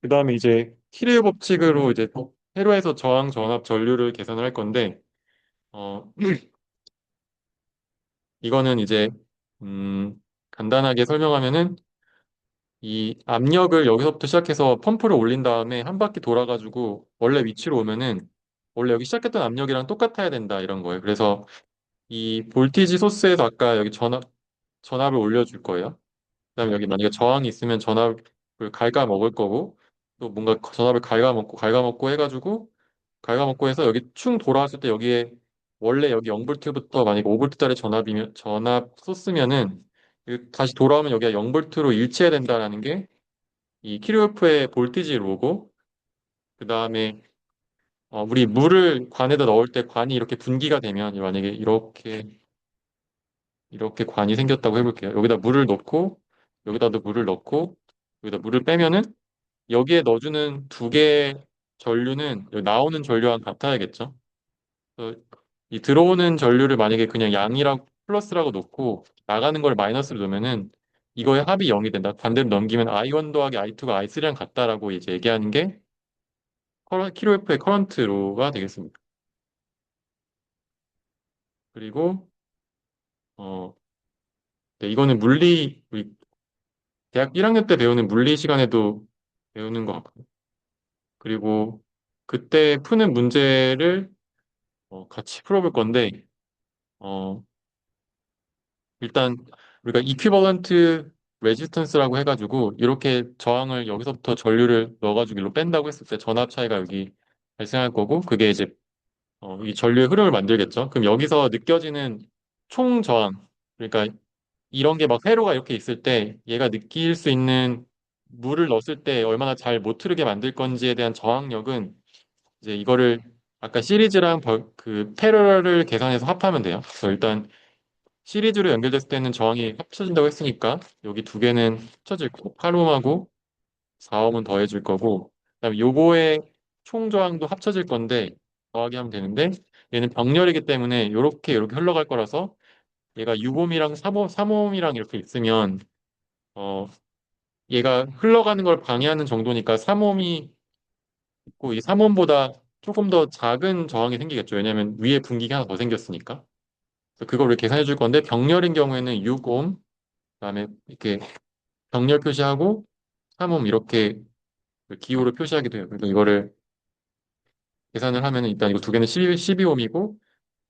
그 다음에 이제 키르 법칙으로 이제 회로에서 저항 전압 전류를 계산을 할 건데 어 이거는 이제 간단하게 설명하면은 이 압력을 여기서부터 시작해서 펌프를 올린 다음에 한 바퀴 돌아가지고 원래 위치로 오면은 원래 여기 시작했던 압력이랑 똑같아야 된다 이런 거예요. 그래서 이 볼티지 소스에서 아까 여기 전압을 올려줄 거예요. 그다음에 여기 만약에 저항이 있으면 전압을 갉아먹을 거고 또 뭔가 전압을 갉아먹고 해가지고 갉아먹고 해서 여기 충 돌아왔을 때 여기에 원래 여기 0볼트부터 만약에 5볼트짜리 전압이면 전압 쏟으면은 다시 돌아오면 여기가 0볼트로 일치해야 된다라는 게 이 키르호프의 볼티지 로고 그다음에 우리 물을 관에다 넣을 때 관이 이렇게 분기가 되면 만약에 이렇게 관이 생겼다고 해볼게요. 여기다 물을 넣고 여기다도 물을 넣고 여기다 물을 빼면은 여기에 넣어주는 두 개의 전류는 여기 나오는 전류랑 같아야겠죠. 그래서 이 들어오는 전류를 만약에 그냥 양이라고 플러스라고 놓고 나가는 걸 마이너스로 놓으면은 이거의 합이 0이 된다. 반대로 넘기면 I1 더하기 I2가 I3랑 같다라고 이제 얘기하는 게 킬로웨프의 커런트로가 되겠습니다. 그리고 어, 네, 이거는 우리 대학 1학년 때 배우는 물리 시간에도 배우는 것 같고 그리고 그때 푸는 문제를 같이 풀어볼 건데 어, 일단 우리가 이퀴버런트 레지스턴스라고 해가지고 이렇게 저항을 여기서부터 전류를 넣어가지고 일로 뺀다고 했을 때 전압 차이가 여기 발생할 거고 그게 이제 이 전류의 흐름을 만들겠죠. 그럼 여기서 느껴지는 총 저항 그러니까 이런 게 막 회로가 이렇게 있을 때 얘가 느낄 수 있는 물을 넣었을 때 얼마나 잘 못 흐르게 만들 건지에 대한 저항력은 이제 이거를 아까 시리즈랑 그 패러럴을 계산해서 합하면 돼요. 그래서 일단 시리즈로 연결됐을 때는 저항이 합쳐진다고 했으니까 여기 두 개는 합쳐질 거고 8옴하고 4옴은 더해질 거고 그다음에 요거의 총 저항도 합쳐질 건데 더하기 하면 되는데 얘는 병렬이기 때문에 이렇게 흘러갈 거라서 얘가 6옴이랑 3옴이랑 이렇게 있으면 어 얘가 흘러가는 걸 방해하는 정도니까 3옴이 있고 이 3옴보다 조금 더 작은 저항이 생기겠죠. 왜냐하면 위에 분기가 하나 더 생겼으니까. 그래서 그걸 우리 계산해 줄 건데 병렬인 경우에는 6옴 그다음에 이렇게 병렬 표시하고 3옴 이렇게 기호로 표시하기도 해요. 그래서 이거를 계산을 하면 일단 이거 두 개는 12옴이고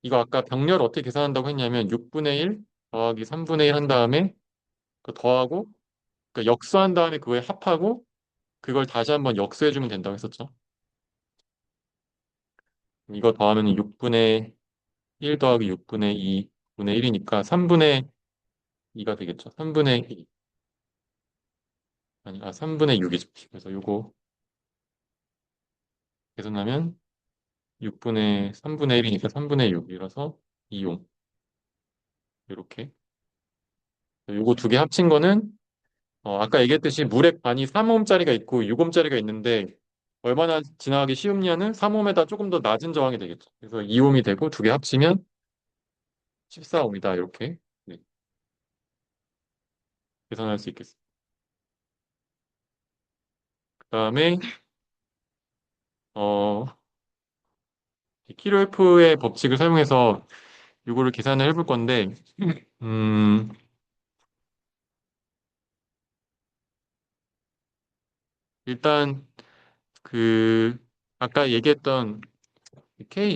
이거 아까 병렬 어떻게 계산한다고 했냐면 6분의 1 더하기 3분의 1 한 다음에 그 더하고 그러니까 역수한 다음에 그거에 합하고 그걸 다시 한번 역수해주면 된다고 했었죠. 이거 더하면 6분의 1 더하기 6분의 2분의 1이니까 3분의 2가 되겠죠. 3분의 2 아니 3분의 6이죠. 그래서 이거 계산하면 6분의 3분의 1이니까 3분의 6이라서 2용 이렇게 요거 두 개 합친 거는 아까 얘기했듯이 물의 관이 3옴짜리가 있고 6옴짜리가 있는데 얼마나 진화하기 쉬움냐는 3옴에다 조금 더 낮은 저항이 되겠죠. 그래서 2옴이 되고 두 개 합치면 14옴이다. 이렇게 네, 계산할 수 있겠습니다. 그다음에 어, 키로프의 법칙을 사용해서 이거를 계산을 해볼 건데 음, 일단 그 아까 얘기했던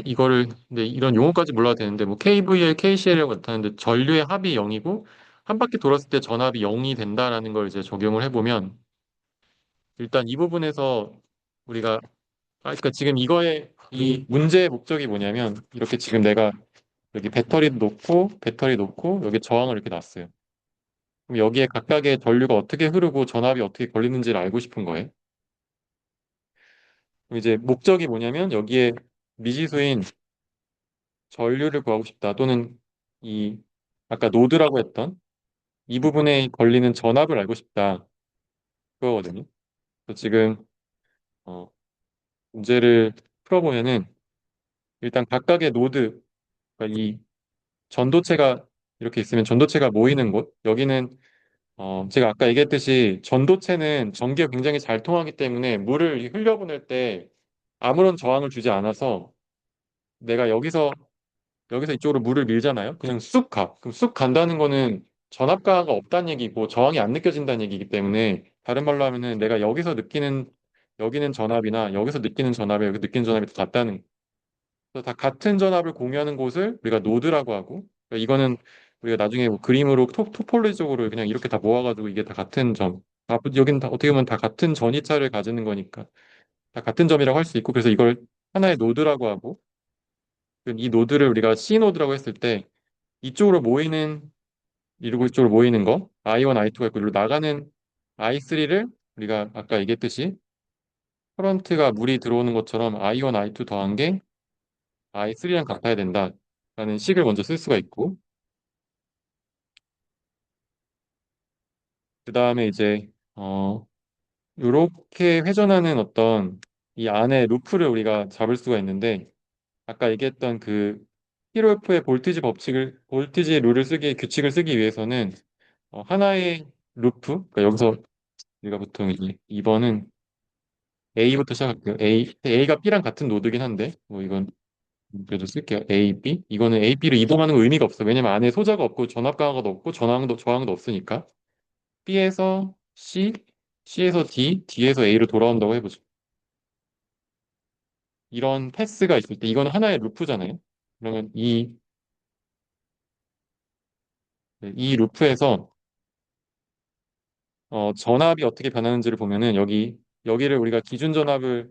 이거를 근데 이런 용어까지 몰라도 되는데 뭐 KVL, KCL이라고 나타나는데 전류의 합이 0이고 한 바퀴 돌았을 때 전압이 0이 된다라는 걸 이제 적용을 해보면 일단 이 부분에서 우리가 그러니까 지금 이거의 이 문제의 목적이 뭐냐면 이렇게 지금 내가 여기 배터리 놓고 여기 저항을 이렇게 놨어요. 그럼 여기에 각각의 전류가 어떻게 흐르고 전압이 어떻게 걸리는지를 알고 싶은 거예요. 그럼 이제 목적이 뭐냐면 여기에 미지수인 전류를 구하고 싶다 또는 이 아까 노드라고 했던 이 부분에 걸리는 전압을 알고 싶다 그거거든요. 그래서 지금 어, 문제를 풀어보면은 일단 각각의 노드 그러니까 이 전도체가 이렇게 있으면 전도체가 모이는 곳 여기는 제가 아까 얘기했듯이 전도체는 전기가 굉장히 잘 통하기 때문에 물을 흘려보낼 때 아무런 저항을 주지 않아서 내가 여기서 이쪽으로 물을 밀잖아요. 그냥 쑥 가. 그럼 쑥 간다는 거는 전압가가 없다는 얘기고 저항이 안 느껴진다는 얘기이기 때문에 다른 말로 하면은 내가 여기는 전압이나 여기서 느끼는 전압이 여기 느끼는 전압이 다 같다는 그래서 다 같은 전압을 공유하는 곳을 우리가 노드라고 하고 그러니까 이거는 우리가 나중에 뭐 그림으로 토폴로지적으로 그냥 이렇게 다 모아가지고 이게 다 같은 점 여기는 다 어떻게 보면 다 같은 전이차를 가지는 거니까 다 같은 점이라고 할 수 있고 그래서 이걸 하나의 노드라고 하고 이 노드를 우리가 C 노드라고 했을 때 이쪽으로 모이는 이러고 이쪽으로 모이는 거 I1, I2가 있고 이리로 나가는 I3를 우리가 아까 얘기했듯이 커런트가 물이 들어오는 것처럼 I1, I2 더한 게 I3랑 같아야 된다라는 식을 먼저 쓸 수가 있고 그 다음에 이제 요렇게 회전하는 어떤 이 안에 루프를 우리가 잡을 수가 있는데 아까 얘기했던 그 키로프의 볼티지 룰을 규칙을 쓰기 위해서는 하나의 루프 그러니까 여기서 우리가 보통 이제 2번은 A부터 시작할게요. A가 B랑 같은 노드긴 한데, 뭐 이건 그래도 쓸게요. A, B. 이거는 A, B를 이동하는 거 의미가 없어. 왜냐면 안에 소자가 없고 전압 강화도 없고 저항도 없으니까. B에서 C, C에서 D, D에서 A로 돌아온다고 해보죠. 이런 패스가 있을 때 이건 하나의 루프잖아요. 그러면 이 루프에서 전압이 어떻게 변하는지를 보면은 여기를 우리가 기준 전압을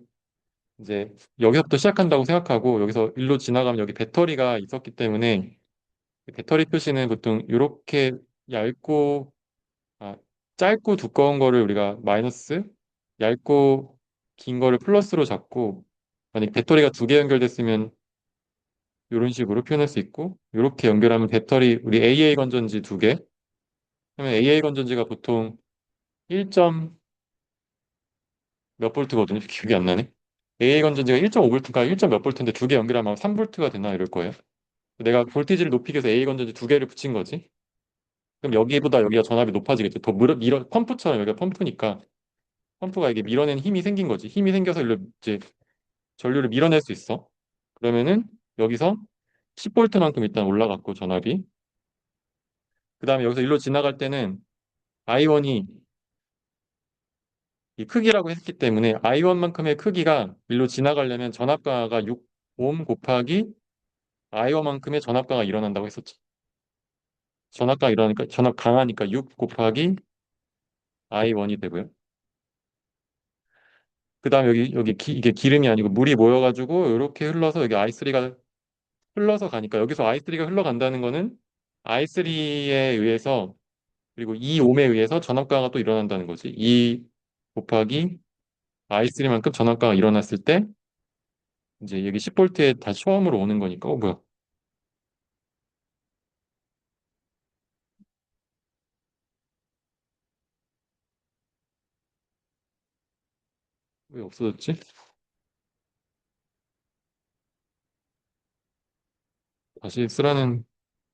이제 여기서부터 시작한다고 생각하고 여기서 일로 지나가면 여기 배터리가 있었기 때문에 배터리 표시는 보통 이렇게 얇고 아, 짧고 두꺼운 거를 우리가 마이너스, 얇고 긴 거를 플러스로 잡고 만약 배터리가 두 개 연결됐으면 이런 식으로 표현할 수 있고 이렇게 연결하면 배터리 우리 AA 건전지 두 개, 그러면 AA 건전지가 보통 1점 몇 볼트거든요. 기억이 안 나네. AA 건전지가 1.5볼트인가 1점 몇 볼트인데 두 개 연결하면 3볼트가 되나 이럴 거예요. 내가 볼티지를 높이기 위해서 AA 건전지 두 개를 붙인 거지. 그럼 여기보다 여기가 전압이 높아지겠죠. 더 펌프처럼 여기가 펌프니까 펌프가 이게 밀어낸 힘이 생긴 거지. 힘이 생겨서 일로 이제 전류를 밀어낼 수 있어. 그러면은 여기서 10볼트만큼 일단 올라갔고 전압이. 그 다음에 여기서 일로 지나갈 때는 I1이 이 크기라고 했기 때문에 I1만큼의 크기가 일로 지나가려면 전압 강화가 6옴 곱하기 I1만큼의 전압 강화가 일어난다고 했었죠. 전압 강하니까 6 곱하기 I1이 되고요. 그 다음에 이게 기름이 아니고 물이 모여가지고 이렇게 흘러서 여기 I3가 흘러서 가니까 여기서 I3가 흘러간다는 거는 I3에 의해서 그리고 이 옴에 의해서 전압가가 또 일어난다는 거지. 2 곱하기 I3만큼 전압가가 일어났을 때 이제 여기 10볼트에 다시 처음으로 오는 거니까 뭐야. 왜 없어졌지? 다시 쓰라는,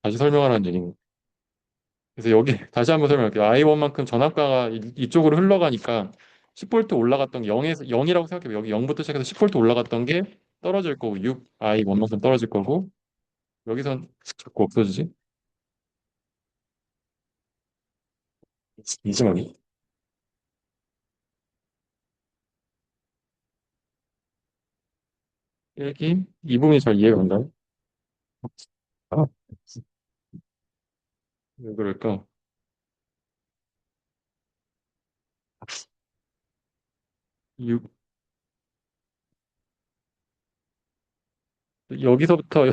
다시 설명하라는 얘기인 그래서 여기 다시 한번 설명할게요. I1만큼 전압가가 이쪽으로 흘러가니까 10V 올라갔던 게 0에서 0이라고 생각해요. 여기 0부터 시작해서 10V 올라갔던 게 떨어질 거고 6I1만큼 떨어질 거고 여기선 자꾸 없어지지? 이지막이 일기 이 부분이 잘 이해가 안 가요? 아, 왜 그럴까? 6 여기서부터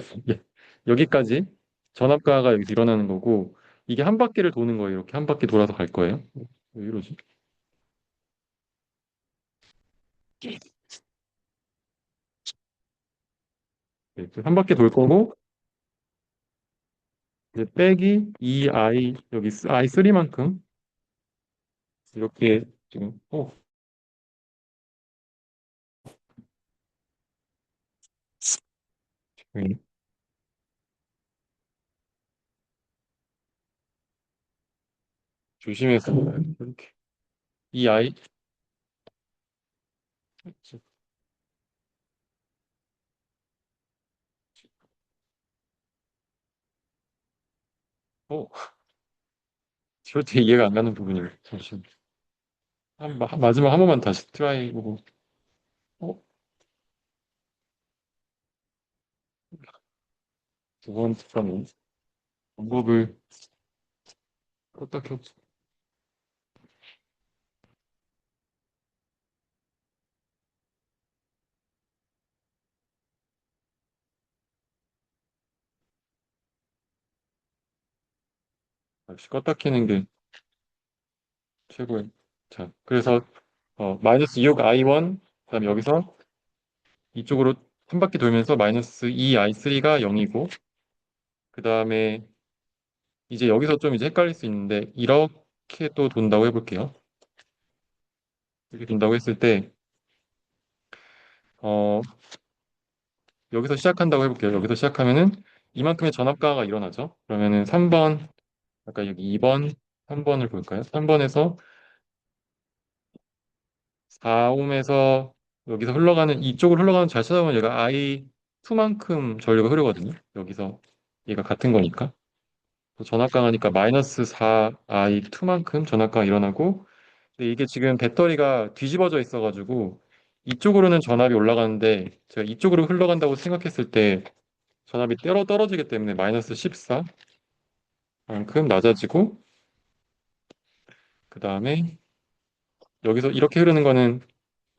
여기까지 전압가가 여기서 일어나는 거고 이게 한 바퀴를 도는 거예요. 이렇게 한 바퀴 돌아서 갈 거예요. 왜 이러지? 네, 한 바퀴 돌 거고 이제 빼기 2i 여기 i3만큼 이렇게 지금 네, 조심해서 이렇게 2i 어 절대 이해가 안 가는 부분이에요. 잠시만 마지막 한 번만 다시 트라이 보고 어? 두 번째 거는 방법을 어떻게 역시 껐다 키는 게 최고예요. 자 그래서 마이너스 6i1 그다음에 여기서 이쪽으로 한 바퀴 돌면서 마이너스 2i3가 0이고 그다음에 이제 여기서 좀 이제 헷갈릴 수 있는데 이렇게 또 돈다고 해볼게요. 이렇게 돈다고 했을 때 어, 여기서 시작한다고 해볼게요. 여기서 시작하면은 이만큼의 전압가가 일어나죠. 그러면은 3번 아까 여기 2번 3번을 볼까요? 3번에서 4옴에서 여기서 흘러가는 이쪽으로 흘러가는 잘 찾아보면 얘가 I2만큼 전류가 흐르거든요. 여기서 얘가 같은 거니까. 전압강하니까 마이너스 4I2만큼 전압가가 일어나고 근데 이게 지금 배터리가 뒤집어져 있어가지고 이쪽으로는 전압이 올라가는데 제가 이쪽으로 흘러간다고 생각했을 때 전압이 떨어지기 때문에 마이너스 14만큼 낮아지고 그 다음에 여기서 이렇게 흐르는 거는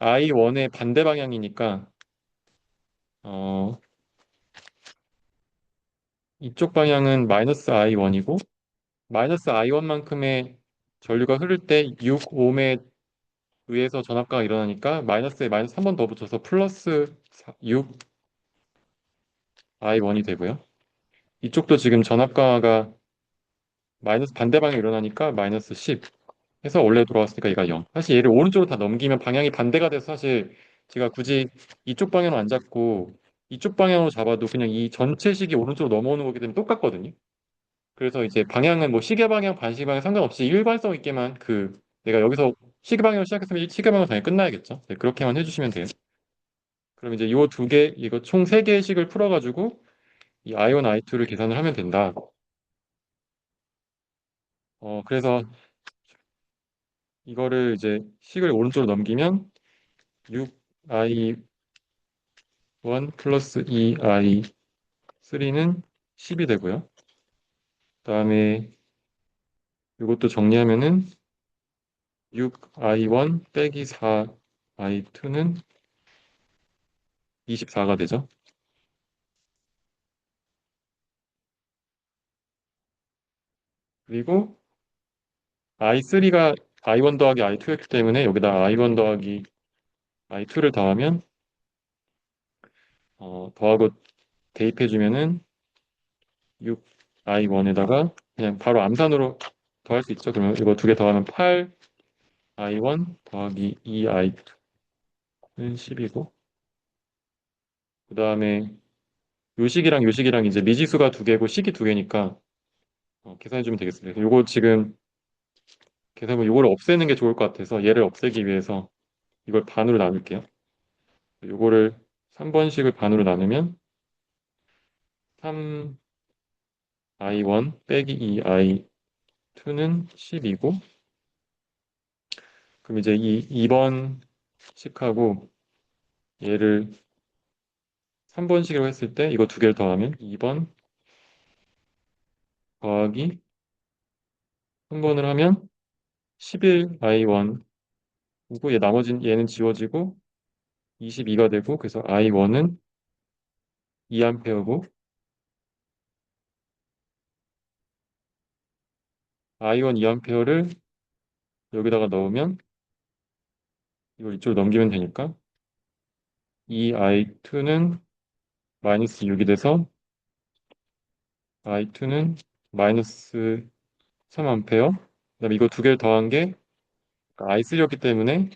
I1의 반대 방향이니까 어, 이쪽 방향은 마이너스 I1이고 마이너스 I1만큼의 전류가 흐를 때 6옴에 의해서 전압가가 일어나니까 마이너스에 마이너스 한 번 더 붙여서 플러스 6I1이 되고요. 이쪽도 지금 전압가가 마이너스 반대 방향이 일어나니까 마이너스 10 해서 원래 돌아왔으니까 얘가 0. 사실 얘를 오른쪽으로 다 넘기면 방향이 반대가 돼서 사실 제가 굳이 이쪽 방향으로 안 잡고 이쪽 방향으로 잡아도 그냥 이 전체 식이 오른쪽으로 넘어오는 거기 때문에 똑같거든요. 그래서 이제 방향은 뭐 시계 방향, 반시계 방향 상관없이 일관성 있게만 내가 여기서 시계 방향으로 시작했으면 시계 방향으로 당연히 끝나야겠죠. 네, 그렇게만 해주시면 돼요. 그럼 이제 요 두 개, 이거 총 세 개의 식을 풀어가지고 이 I1, I2를 계산을 하면 된다. 그래서 이거를 이제 식을 오른쪽으로 넘기면 6i1 플러스 2i3는 10이 되고요. 그다음에 이것도 정리하면은 6i1 빼기 4i2는 24가 되죠. 그리고 i3가 i1 더하기 i2였기 때문에 여기다 i1 더하기 i2를 더하면 더하고 대입해주면은 6i1에다가 그냥 바로 암산으로 더할 수 있죠. 그러면 이거 두 개 더하면 8i1 더하기 2i2 10이고, 그 다음에 요식이랑 요식이랑 이제 미지수가 두 개고 식이 두 개니까 계산해주면 되겠습니다. 요거 지금 계산해보면 요거를 없애는 게 좋을 것 같아서 얘를 없애기 위해서 이걸 반으로 나눌게요. 요거를 3번씩을 반으로 나누면 3i1 빼기 2i2는 10이고, 그럼 이제 이 2번씩하고 얘를 3번씩으로 했을 때 이거 두 개를 더하면 2번 더하기 3번을 하면 11i1이고, 얘 나머진 얘는 지워지고 22가 되고, 그래서 i1은 2A고 i1 2A를 여기다가 넣으면 이걸 이쪽으로 넘기면 되니까 이 i2는 마이너스 6이 돼서 i2는 마이너스 3A. 그다음에 이거 두 개를 더한 게 i3였기 때문에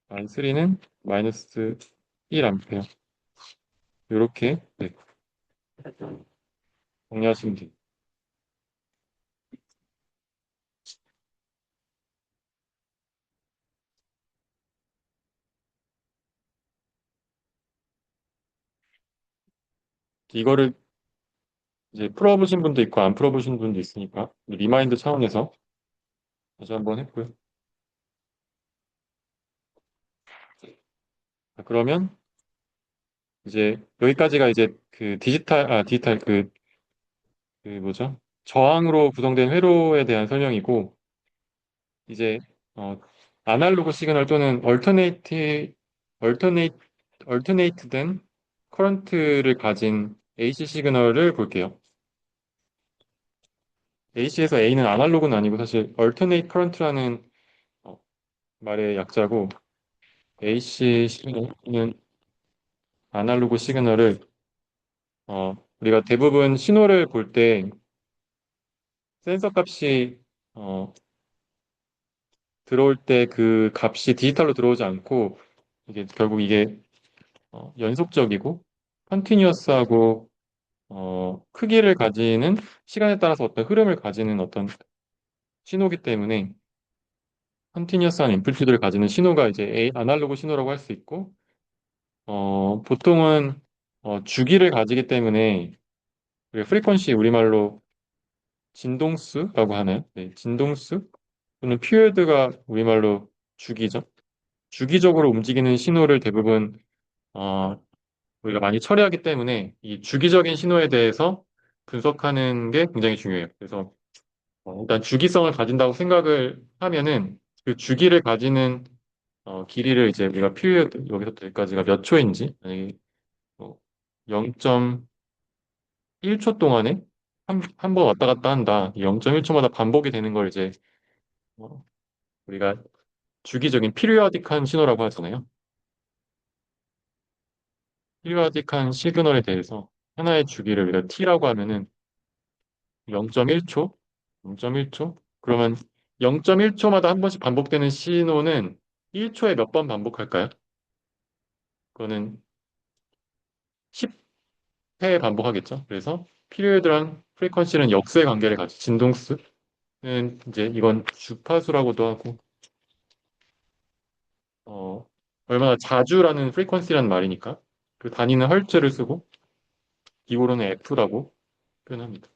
i3는 마이너스 1A. 이렇게 네, 정리하시면 돼요. 이거를 이제 풀어보신 분도 있고 안 풀어보신 분도 있으니까 리마인드 차원에서 다시 한번 했고요. 자, 그러면 이제 여기까지가 이제 그 디지털 그 뭐죠? 저항으로 구성된 회로에 대한 설명이고, 이제 어, 아날로그 시그널 또는 얼터네이트 얼터네이트된 커런트를 가진 AC 시그널을 볼게요. AC에서 A는 아날로그는 아니고 사실 얼터네이트 커런트라는 말의 약자고, AC 시그널은 아날로그 시그널을 우리가 대부분 신호를 볼 때 센서 값이 어, 들어올 때 그 값이 디지털로 들어오지 않고 이게 결국 이게 연속적이고 컨티뉴어스하고 크기를 가지는, 시간에 따라서 어떤 흐름을 가지는 어떤 신호기 때문에 컨티뉴어스한 앰플리튜드를 가지는 신호가 이제 아날로그 신호라고 할 수 있고, 보통은 주기를 가지기 때문에 프리퀀시, 우리말로 진동수라고 하나요? 네, 진동수 또는 피리어드가 우리말로 주기죠. 주기적으로 움직이는 신호를 대부분 어, 우리가 많이 처리하기 때문에 이 주기적인 신호에 대해서 분석하는 게 굉장히 중요해요. 그래서 일단 주기성을 가진다고 생각을 하면은 그 주기를 가지는 길이를 이제 우리가 피리어드 여기서부터 여기까지가 몇 초인지, 만약에 0.1초 동안에 한 번 왔다 갔다 한다. 0.1초마다 반복이 되는 걸 이제 어, 우리가 주기적인 피리어딕한 신호라고 하잖아요. 피리어딕한 시그널에 대해서 하나의 주기를 우리가 t라고 하면은 0.1초, 0.1초. 그러면 0.1초마다 한 번씩 반복되는 신호는 1초에 몇 번 반복할까요? 그거는 10회 반복하겠죠. 그래서 피리어드랑 프리퀀시는 역수의 관계를 가지. 진동수는 이제 이건 주파수라고도 하고, 어, 얼마나 자주라는 프리퀀시라는 말이니까 그 단위는 헐츠를 쓰고 기호로는 F라고 표현합니다.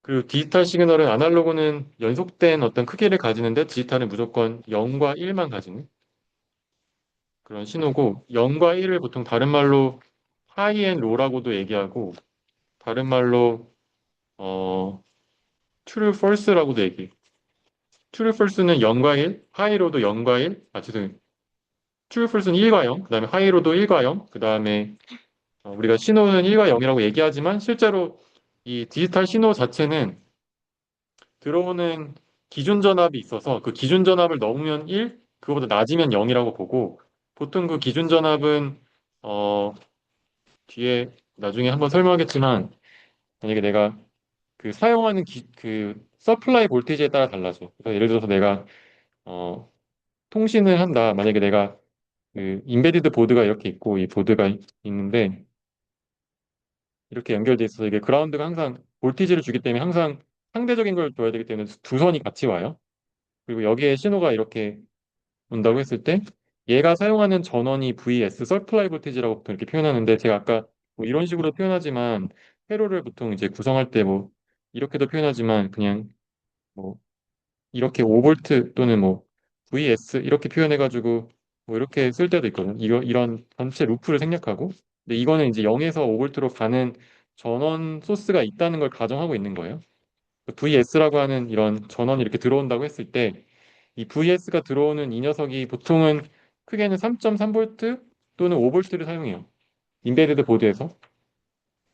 그리고 디지털 시그널은, 아날로그는 연속된 어떤 크기를 가지는데 디지털은 무조건 0과 1만 가지는 그런 신호고, 0과 1을 보통 다른 말로 하이 앤 로라고도 얘기하고, 다른 말로 어, true false라고도 얘기해요. true false는 0과 1, 하이로도 0과 1, 죄송해요. true false는 1과 0, 그 다음에 하이로도 1과 0, 그 다음에 우리가 신호는 1과 0이라고 얘기하지만 실제로 이 디지털 신호 자체는 들어오는 기준 전압이 있어서 그 기준 전압을 넘으면 1, 그거보다 낮으면 0이라고 보고, 보통 그 기준 전압은 뒤에 나중에 한번 설명하겠지만, 만약에 내가 그 사용하는 그 서플라이 볼테이지에 따라 달라져. 그래서 예를 들어서 내가 어, 통신을 한다. 만약에 내가 그 인베디드 보드가 이렇게 있고 이 보드가 있는데 이렇게 연결돼 있어서 이게 그라운드가 항상 볼티지를 주기 때문에 항상 상대적인 걸 줘야 되기 때문에 두 선이 같이 와요. 그리고 여기에 신호가 이렇게 온다고 했을 때 얘가 사용하는 전원이 VS 서플라이 볼티지라고 보통 이렇게 표현하는데 제가 아까 뭐 이런 식으로 표현하지만 회로를 보통 이제 구성할 때 뭐 이렇게도 표현하지만 그냥 뭐 이렇게 5볼트 또는 뭐 VS 이렇게 표현해가지고 뭐 이렇게 쓸 때도 있거든. 이런 전체 루프를 생략하고. 근데 이거는 이제 0에서 5볼트로 가는 전원 소스가 있다는 걸 가정하고 있는 거예요. VS라고 하는 이런 전원이 이렇게 들어온다고 했을 때 이 VS가 들어오는 이 녀석이 보통은 크게는 3.3볼트 또는 5볼트를 사용해요. 인베디드 보드에서.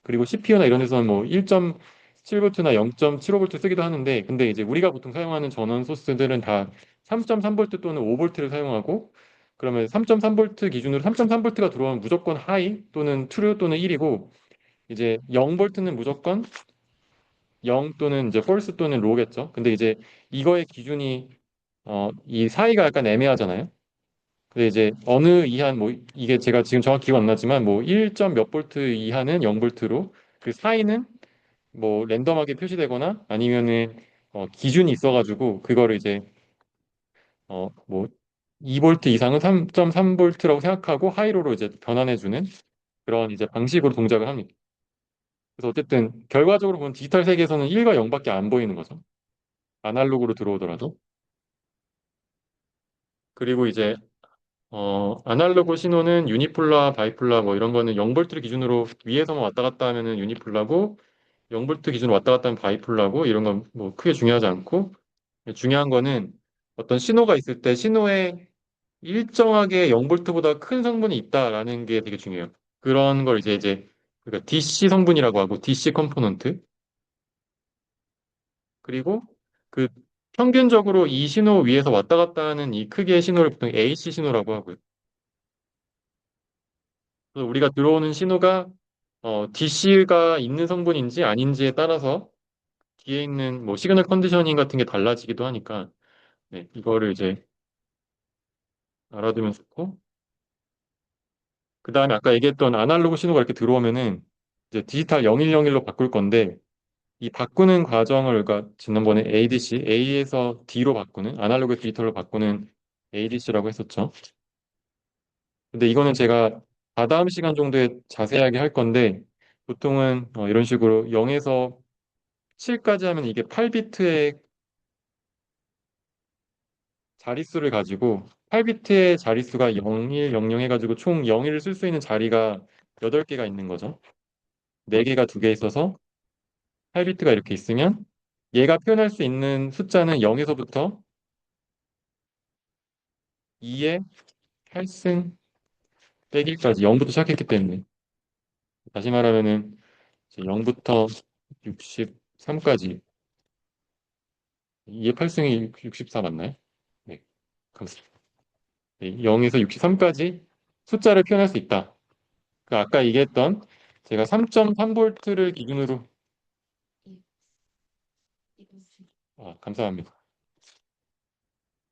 그리고 CPU나 이런 데서는 뭐 1.7볼트나 0.75볼트 쓰기도 하는데, 근데 이제 우리가 보통 사용하는 전원 소스들은 다 3.3볼트 또는 5볼트를 사용하고, 그러면 3.3볼트 기준으로 3.3볼트가 들어오면 무조건 하이 또는 트루 또는 1이고, 이제 0볼트는 무조건 0 또는 이제 폴스 또는 로겠죠. 근데 이제 이거의 기준이 이 사이가 약간 애매하잖아요. 근데 이제 어느 이한 뭐 이게 제가 지금 정확히 기억 안 나지만 뭐 1점 몇 볼트 이하는 0볼트로 그 사이는 뭐 랜덤하게 표시되거나 아니면은 기준이 있어가지고 그거를 이제 뭐 2볼트 이상은 3.3볼트라고 생각하고 하이로로 이제 변환해주는 그런 이제 방식으로 동작을 합니다. 그래서 어쨌든 결과적으로 보면 디지털 세계에서는 1과 0밖에 안 보이는 거죠. 아날로그로 들어오더라도. 그리고 이제 아날로그 신호는 유니폴라, 바이폴라 뭐 이런 거는 0볼트를 기준으로 위에서만 왔다 갔다 하면은 유니폴라고 0볼트 기준으로 왔다 갔다 하면 바이폴라고 이런 건 뭐 크게 중요하지 않고 중요한 거는 어떤 신호가 있을 때 신호에 일정하게 0볼트보다 큰 성분이 있다라는 게 되게 중요해요. 그런 걸 이제 그러니까 DC 성분이라고 하고 DC 컴포넌트 그리고 그 평균적으로 이 신호 위에서 왔다 갔다 하는 이 크기의 신호를 보통 AC 신호라고 하고요. 그래서 우리가 들어오는 신호가 DC가 있는 성분인지 아닌지에 따라서 뒤에 있는 뭐 시그널 컨디셔닝 같은 게 달라지기도 하니까 네, 이거를 이제 알아두면 좋고 그 다음에 아까 얘기했던 아날로그 신호가 이렇게 들어오면은 이제 디지털 0101로 바꿀 건데 이 바꾸는 과정을 그러니까 지난번에 ADC, A에서 D로 바꾸는 아날로그 디지털로 바꾸는 ADC라고 했었죠. 근데 이거는 제가 다다음 시간 정도에 자세하게 할 건데 보통은 이런 식으로 0에서 7까지 하면 이게 8비트의 자릿수를 가지고 8비트의 자릿수가 0100 해가지고 총 0일을 쓸 수 있는 자리가 8개가 있는 거죠. 4개가 2개 있어서 8비트가 이렇게 있으면 얘가 표현할 수 있는 숫자는 0에서부터 2의 8승 빼기까지 0부터 시작했기 때문에 다시 말하면은 0부터 63까지 2의 8승이 64 맞나요? 네, 감사합니다. 네, 0에서 63까지 숫자를 표현할 수 있다. 그 아까 얘기했던 제가 3.3볼트를 기준으로 감사합니다.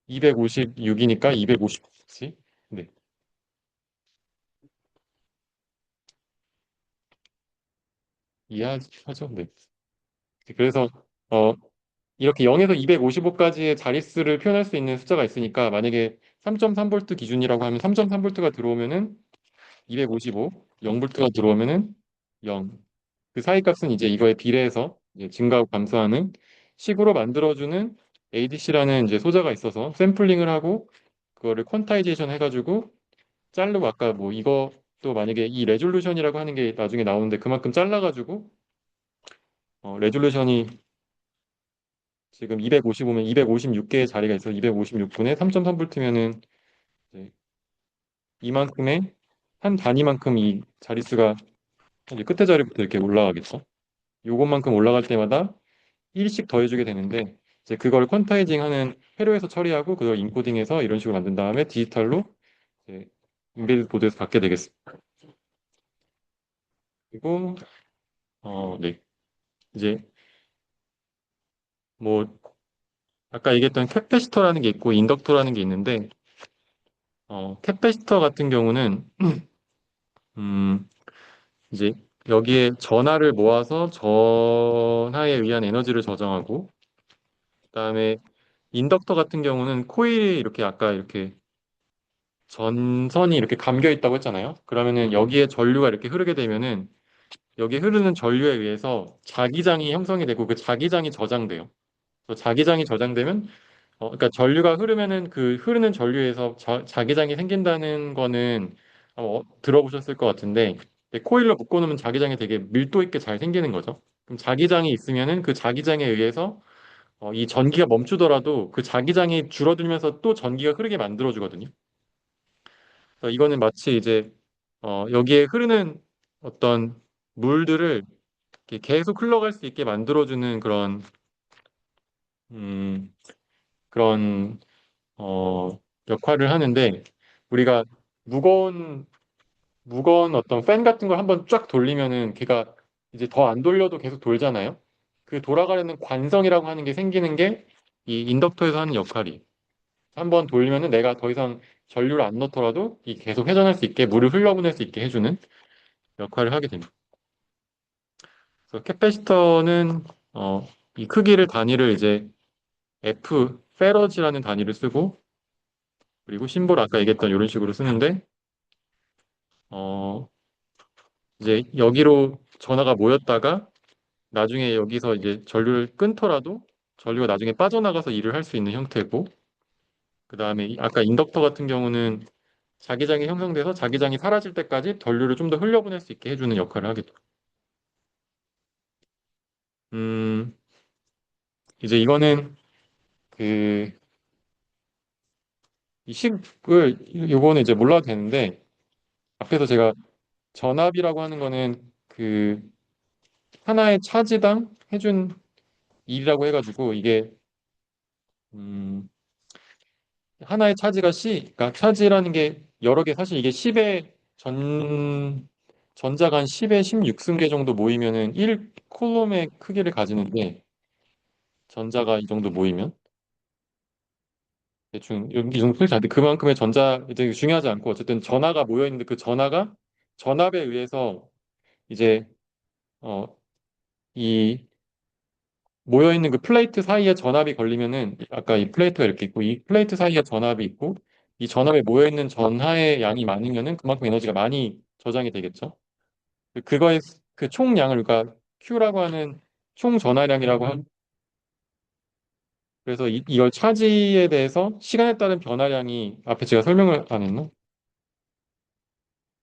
256이니까 250지? 네, 이해하죠? 네. 그래서 어, 이렇게 0에서 255까지의 자릿수를 표현할 수 있는 숫자가 있으니까 만약에 3.3볼트 기준이라고 하면 3.3볼트가 들어오면은 255, 0볼트가 들어오면은 0. 그 사이 값은 이제 이거에 비례해서 이제 증가하고 감소하는 식으로 만들어주는 ADC라는 이제 소자가 있어서 샘플링을 하고 그거를 퀀타이제이션 해가지고 자르고 아까 뭐 이것도 만약에 이 레졸루션이라고 하는 게 나중에 나오는데 그만큼 잘라가지고 레졸루션이 지금 255면 256개의 자리가 있어 256분의 3.3볼트면은 이만큼의 한 단위만큼 이 자릿수가 이제 끝에 자리부터 이렇게 올라가겠죠. 요것만큼 올라갈 때마다 1씩 더해주게 되는데 이제 그걸 퀀타이징 하는 회로에서 처리하고 그걸 인코딩해서 이런 식으로 만든 다음에 디지털로 이제 인베디드 보드에서 받게 되겠습니다. 그리고 네. 이제 뭐 아까 얘기했던 캐패시터라는 게 있고 인덕터라는 게 있는데 캐패시터 같은 경우는 음, 이제 여기에 전하를 모아서 전하에 의한 에너지를 저장하고, 그다음에 인덕터 같은 경우는 코일이 이렇게 아까 이렇게 전선이 이렇게 감겨 있다고 했잖아요. 그러면은 여기에 전류가 이렇게 흐르게 되면은 여기 흐르는 전류에 의해서 자기장이 형성이 되고 그 자기장이 저장돼요. 그래서 자기장이 저장되면 그러니까 전류가 흐르면은 그 흐르는 전류에서 자기장이 생긴다는 거는 들어보셨을 것 같은데 코일로 묶어놓으면 자기장이 되게 밀도 있게 잘 생기는 거죠. 그럼 자기장이 있으면은 그 자기장에 의해서 이 전기가 멈추더라도 그 자기장이 줄어들면서 또 전기가 흐르게 만들어주거든요. 그래서 이거는 마치 이제 여기에 흐르는 어떤 물들을 이렇게 계속 흘러갈 수 있게 만들어주는 음, 그런 역할을 하는데 우리가 무거운 무거운 어떤 팬 같은 걸 한번 쫙 돌리면은 걔가 이제 더 안 돌려도 계속 돌잖아요. 그 돌아가려는 관성이라고 하는 게 생기는 게 이 인덕터에서 하는 역할이. 한번 돌리면은 내가 더 이상 전류를 안 넣더라도 이 계속 회전할 수 있게 물을 흘려보낼 수 있게 해주는 역할을 하게 됩니다. 그래서 캐패시터는 이 크기를 단위를 이제 페러지라는 단위를 쓰고 그리고 심볼 아까 얘기했던 이런 식으로 쓰는데 어, 이제 여기로 전화가 모였다가 나중에 여기서 이제 전류를 끊더라도 전류가 나중에 빠져나가서 일을 할 수 있는 형태고 그 다음에 아까 인덕터 같은 경우는 자기장이 형성돼서 자기장이 사라질 때까지 전류를 좀 더 흘려보낼 수 있게 해주는 역할을 하게 돼요. 음, 이제 이거는 그 이 식을 요거는 이제 몰라도 되는데 앞에서 제가 전압이라고 하는 거는 그 하나의 차지당 해준 일이라고 해가지고 이게 음, 하나의 차지가 그러니까 차지라는 게 여러 개 사실 이게 10의 전자가 한 10의 16승계 정도 모이면은 1콜롬의 크기를 가지는데 전자가 이 정도 모이면 대충 이 정도 크기 가는데 그만큼의 전자 이제 중요하지 않고 어쨌든 전하가 모여 있는데 그 전하가 전압에 의해서 이제 이 모여 있는 그 플레이트 사이에 전압이 걸리면은 아까 이 플레이트가 이렇게 있고 이 플레이트 사이에 전압이 있고 이 전압에 모여 있는 전하의 양이 많으면은 그만큼 에너지가 많이 저장이 되겠죠. 그거의 그 총량을 그러니까 Q라고 하는 총 전하량이라고 그래서 이걸 차지에 대해서 시간에 따른 변화량이 앞에 제가 설명을 안 했나?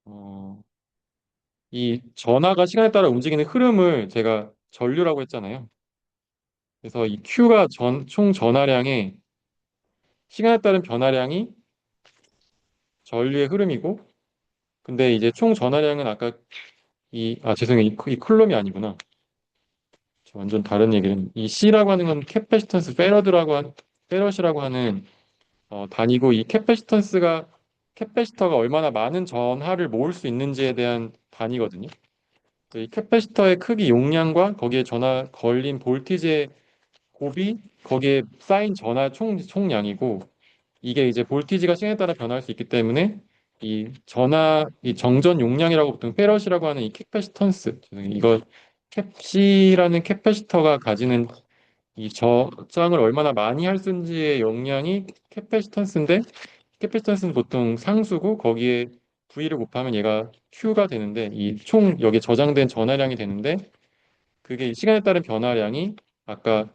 어, 이 전하가 시간에 따라 움직이는 흐름을 제가 전류라고 했잖아요. 그래서 이 Q가 총 전하량의 시간에 따른 변화량이 전류의 흐름이고 근데 이제 총 전하량은 아까 죄송해요. 이 쿨럼이 아니구나. 저 완전 다른 얘기는 이 C라고 하는 건 캐패시턴스 페럿이라고 하는 단위고 이 캐패시터가 얼마나 많은 전하를 모을 수 있는지에 대한 단위거든요. 이 캐패시터의 크기 용량과 거기에 걸린 볼티지의 곱이 거기에 쌓인 전하 총량이고 이게 이제 볼티지가 시간에 따라 변할 수 있기 때문에 이 정전 용량이라고 보통 페럿이라고 하는 이 캐패시턴스, 죄송해요. 이거 캡시라는 캐패시터가 가지는 이 저장을 얼마나 많이 할 수 있는지의 용량이 캐패시턴스인데 캐패시턴스는 보통 상수고 거기에 V를 곱하면 얘가 Q가 되는데 이 총 여기에 저장된 전하량이 되는데 그게 시간에 따른 변화량이 아까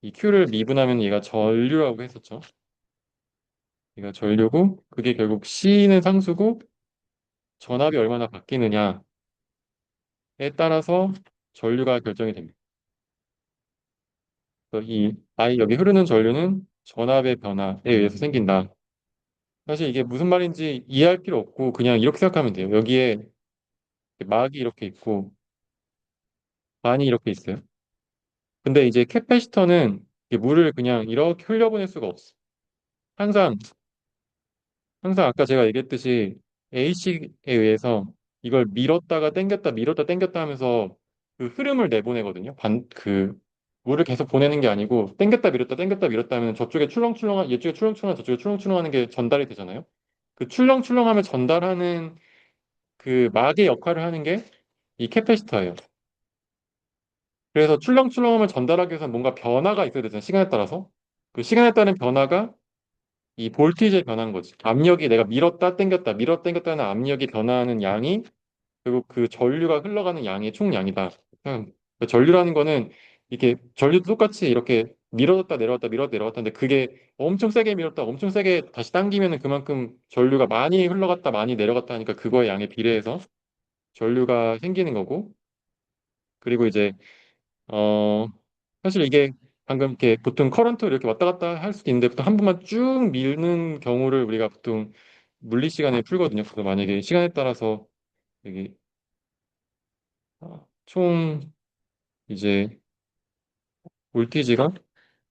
이 Q를 미분하면 얘가 전류라고 했었죠. 얘가 전류고 그게 결국 C는 상수고 전압이 얼마나 바뀌느냐에 따라서 전류가 결정이 됩니다. 그래서 여기 흐르는 전류는 전압의 변화에 의해서 생긴다. 사실 이게 무슨 말인지 이해할 필요 없고 그냥 이렇게 생각하면 돼요. 여기에 막이 이렇게 있고 반이 이렇게 있어요. 근데 이제 캐패시터는 물을 그냥 이렇게 흘려보낼 수가 없어. 항상 항상 아까 제가 얘기했듯이 A식에 의해서 이걸 밀었다가 당겼다 밀었다 당겼다 하면서 그 흐름을 내보내거든요. 물을 계속 보내는 게 아니고 당겼다 밀었다 당겼다 밀었다 하면 저쪽에 출렁출렁한 이쪽에 출렁출렁한 저쪽에 출렁출렁하는 게 전달이 되잖아요. 그 출렁출렁함을 전달하는 그 막의 역할을 하는 게 이 캐패시터예요. 그래서 출렁출렁함을 전달하기 위해서 뭔가 변화가 있어야 되잖아요. 시간에 따라서. 그 시간에 따른 변화가 이 볼티지의 변화인 거지. 압력이 내가 밀었다 당겼다 밀었다 당겼다는 압력이 변화하는 양이 결국 그 전류가 흘러가는 양의 총량이다. 그 전류라는 거는 이렇게 전류도 똑같이 이렇게 밀어졌다 내려왔다 밀었다 내려왔다 하는데 그게 엄청 세게 밀었다 엄청 세게 다시 당기면은 그만큼 전류가 많이 흘러갔다 많이 내려갔다 하니까 그거의 양에 비례해서 전류가 생기는 거고 그리고 이제 어 사실 이게 방금 이렇게 보통 커런트 이렇게 왔다 갔다 할 수도 있는데 보통 한 번만 쭉 밀는 경우를 우리가 보통 물리 시간에 풀거든요. 그래서 만약에 시간에 따라서 여기 총 이제 볼티지가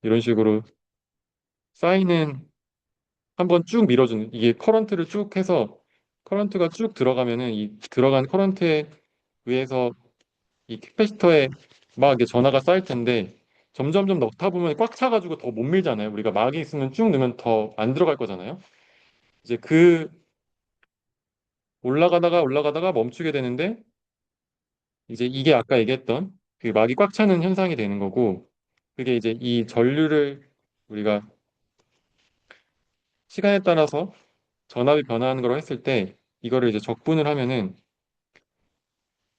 이런 식으로 쌓이는 한 번 쭉 밀어주는 이게 커런트를 쭉 해서 커런트가 쭉 들어가면은 이 들어간 커런트에 의해서 이 캐패시터에 막 이게 전하가 쌓일 텐데 점점점 넣다 보면 꽉 차가지고 더 못 밀잖아요. 우리가 막이 있으면 쭉 넣으면 더 안 들어갈 거잖아요. 이제 그 올라가다가 올라가다가 멈추게 되는데 이제 이게 아까 얘기했던 그 막이 꽉 차는 현상이 되는 거고 그게 이제 이 전류를 우리가 시간에 따라서 전압이 변화하는 걸 했을 때 이거를 이제 적분을 하면은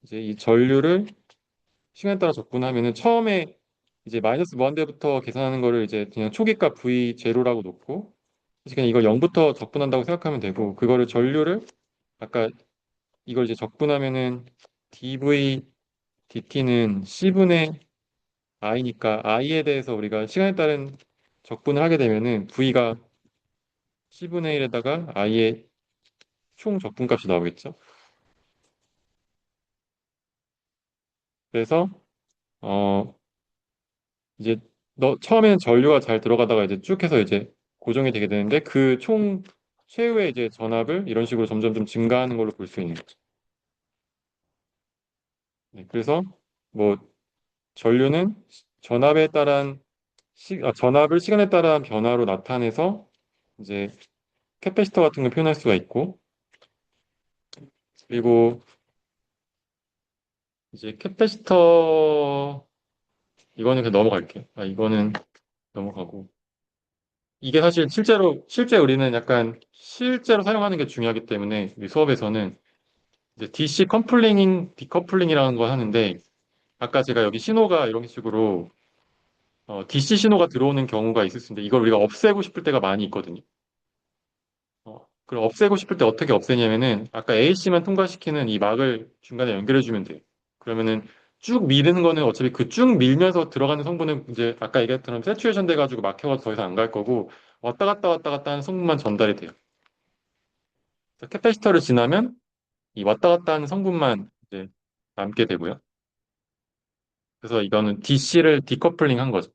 이제 이 전류를 시간에 따라 적분하면은 처음에 이제 마이너스 무한대부터 계산하는 거를 이제 그냥 초기값 V 제로라고 놓고 그냥 이걸 0부터 적분한다고 생각하면 되고 그거를 전류를 아까 이걸 이제 적분하면은 dV dt는 C분의 I니까 I에 대해서 우리가 시간에 따른 적분을 하게 되면은 V가 C분의 1에다가 I의 총 적분값이 나오겠죠. 그래서 어 이제 너 처음에는 전류가 잘 들어가다가 이제 쭉 해서 이제 고정이 되게 되는데 그 총 최후의 이제 전압을 이런 식으로 점점 좀 증가하는 걸로 볼 수 있는 거죠. 네, 그래서 뭐 전류는 전압에 따른 전압을 시간에 따른 변화로 나타내서 이제 캐패시터 같은 걸 표현할 수가 있고 그리고 이제 캐패시터 이거는 그냥 넘어갈게요. 이거는 넘어가고 이게 사실 실제 우리는 약간 실제로 사용하는 게 중요하기 때문에 우리 수업에서는 이제 DC 커플링, 디커플링이라는 걸 하는데 아까 제가 여기 신호가 이런 식으로 DC 신호가 들어오는 경우가 있을 수 있는데 이걸 우리가 없애고 싶을 때가 많이 있거든요. 그럼 없애고 싶을 때 어떻게 없애냐면은 아까 AC만 통과시키는 이 막을 중간에 연결해 주면 돼요. 그러면은 쭉 미는 거는 어차피 그 쭉 밀면서 들어가는 성분은 이제 아까 얘기했던 세츄레이션 돼가지고 막혀가지고 더 이상 안 갈 거고 왔다 갔다 왔다 갔다 하는 성분만 전달이 돼요. 그래서 캐패시터를 지나면 이 왔다 갔다 하는 성분만 이제 남게 되고요. 그래서 이거는 DC를 디커플링 한 거죠.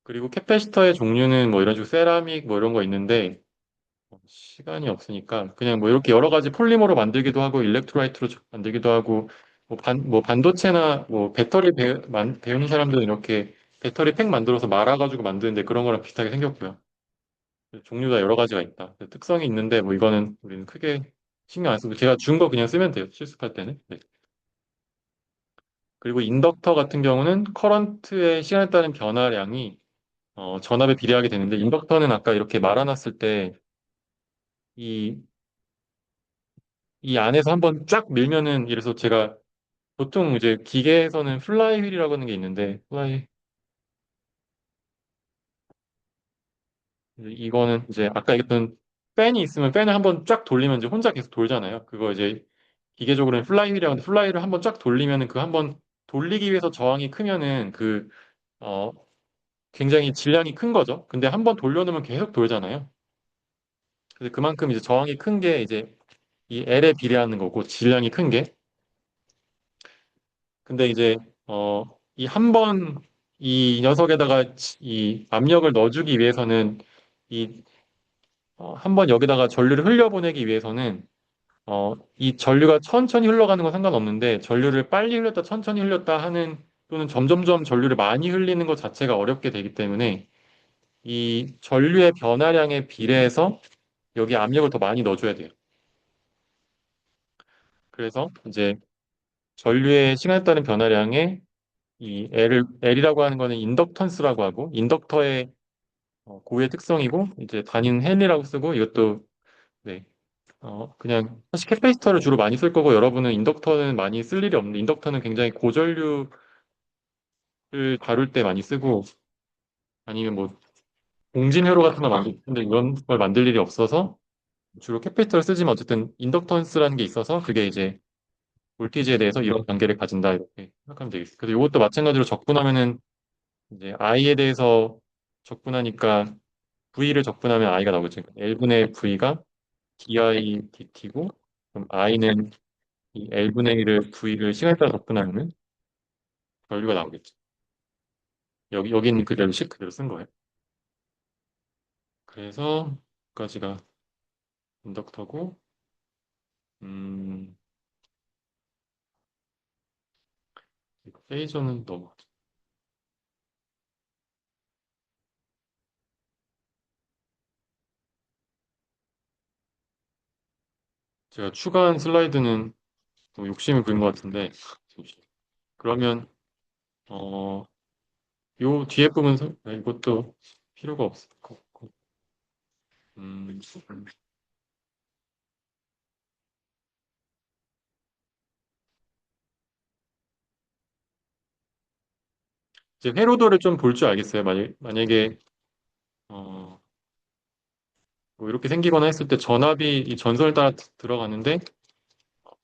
그리고 캐패시터의 종류는 뭐 이런 식으로 세라믹 뭐 이런 거 있는데 시간이 없으니까 그냥 뭐 이렇게 여러 가지 폴리머로 만들기도 하고 일렉트로라이트로 만들기도 하고 뭐 반도체나 뭐 배터리 배우는 사람들은 이렇게 배터리 팩 만들어서 말아가지고 만드는데 그런 거랑 비슷하게 생겼고요. 종류가 여러 가지가 있다. 특성이 있는데 뭐 이거는 우리는 크게 신경 안 쓰고 제가 준 거 그냥 쓰면 돼요. 실습할 때는. 네. 그리고 인덕터 같은 경우는 커런트의 시간에 따른 변화량이 전압에 비례하게 되는데 인덕터는 아까 이렇게 말아놨을 때 이 이 안에서 한번 쫙 밀면은 이래서 제가 보통 이제 기계에서는 플라이 휠이라고 하는 게 있는데 이거는 이제 아까 얘기했던 팬이 있으면 팬을 한번 쫙 돌리면 이제 혼자 계속 돌잖아요. 그거 이제 기계적으로는 플라이 휠이라고 하는데 플라이를 한번 쫙 돌리면은 그 한번 돌리기 위해서 저항이 크면은 어 굉장히 질량이 큰 거죠. 근데 한번 돌려놓으면 계속 돌잖아요. 그래서 그만큼 이제 저항이 큰 게 이제 이 L에 비례하는 거고 질량이 큰 게. 근데 이제 이 한 번 이 녀석에다가 이 압력을 넣어주기 위해서는 이 한 번 여기다가 전류를 흘려보내기 위해서는 이 전류가 천천히 흘러가는 건 상관없는데 전류를 빨리 흘렸다 천천히 흘렸다 하는 또는 점점점 전류를 많이 흘리는 것 자체가 어렵게 되기 때문에 이 전류의 변화량에 비례해서 여기 압력을 더 많이 넣어줘야 돼요. 그래서 이제 전류의 시간에 따른 변화량에 이 L이라고 하는 거는 인덕턴스라고 하고 인덕터의 고유의 특성이고 이제 단위는 헨리라고 쓰고 이것도 네. 그냥 사실 캐파시터를 주로 많이 쓸 거고 여러분은 인덕터는 많이 쓸 일이 없는데 인덕터는 굉장히 고전류를 다룰 때 많이 쓰고 아니면 뭐 공진 회로 같은 거 만드는데 이런 걸 만들 일이 없어서 주로 캐파시터를 쓰지만 어쨌든 인덕턴스라는 게 있어서 그게 이제 볼티지에 대해서 이런 관계를 가진다 이렇게 생각하면 되겠어요. 그래서 이것도 마찬가지로 적분하면은 이제 I에 대해서 적분하니까 V를 적분하면 I가 나오겠죠. 그러니까 L분의 V가 DI DT고 그럼 I는 이 L분의 1을 V를 시간에 따라 적분하면 전류가 나오겠죠. 여기는 그대로 식 그대로 쓴 거예요. 그래서 여기까지가 인덕터고 음, 페이저는 너무 제가 추가한 슬라이드는 좀 욕심을 부린 것 같은데 잠시만요. 그러면 어, 요 뒤에 부분 이것도 필요가 없을 것 같고 음, 이제 회로도를 좀 볼 줄 알겠어요. 만약에 어, 뭐 이렇게 생기거나 했을 때 전압이 이 전선을 따라 들어가는데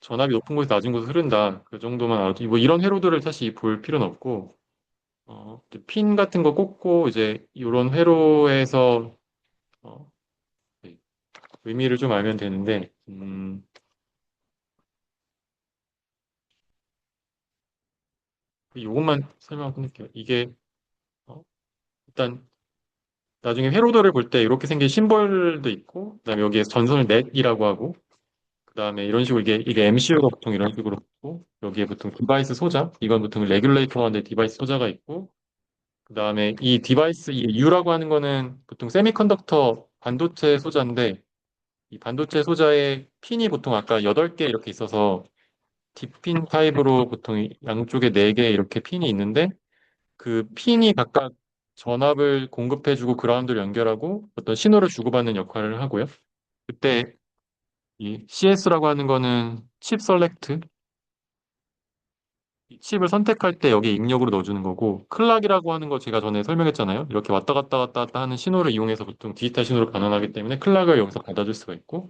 전압이 높은 곳에서 낮은 곳으로 흐른다. 그 정도만 알아도 뭐 이런 회로도를 사실 볼 필요는 없고 이제 핀 같은 거 꽂고 이제 이런 회로에서 어, 네, 의미를 좀 알면 되는데 이것만 설명하고 끝낼게요. 이게 어, 일단 나중에 회로도를 볼 때 이렇게 생긴 심볼도 있고 그다음에 여기에 전선을 넷이라고 하고 그다음에 이런 식으로 이게 MCU가 보통 이런 식으로 있고 여기에 보통 디바이스 소자 이건 보통 레귤레이터가 하는데 디바이스 소자가 있고 그다음에 이 디바이스 이 U라고 하는 거는 보통 세미컨덕터 반도체 소자인데 이 반도체 소자의 핀이 보통 아까 8개 이렇게 있어서 딥핀 타입으로 보통 양쪽에 4개 이렇게 핀이 있는데 그 핀이 각각 전압을 공급해주고 그라운드를 연결하고 어떤 신호를 주고받는 역할을 하고요. 그때 이 CS라고 하는 거는 칩 셀렉트, 이 칩을 선택할 때 여기 입력으로 넣어주는 거고 클락이라고 하는 거 제가 전에 설명했잖아요. 이렇게 왔다 갔다 왔다 갔다 하는 신호를 이용해서 보통 디지털 신호로 변환하기 때문에 클락을 여기서 받아줄 수가 있고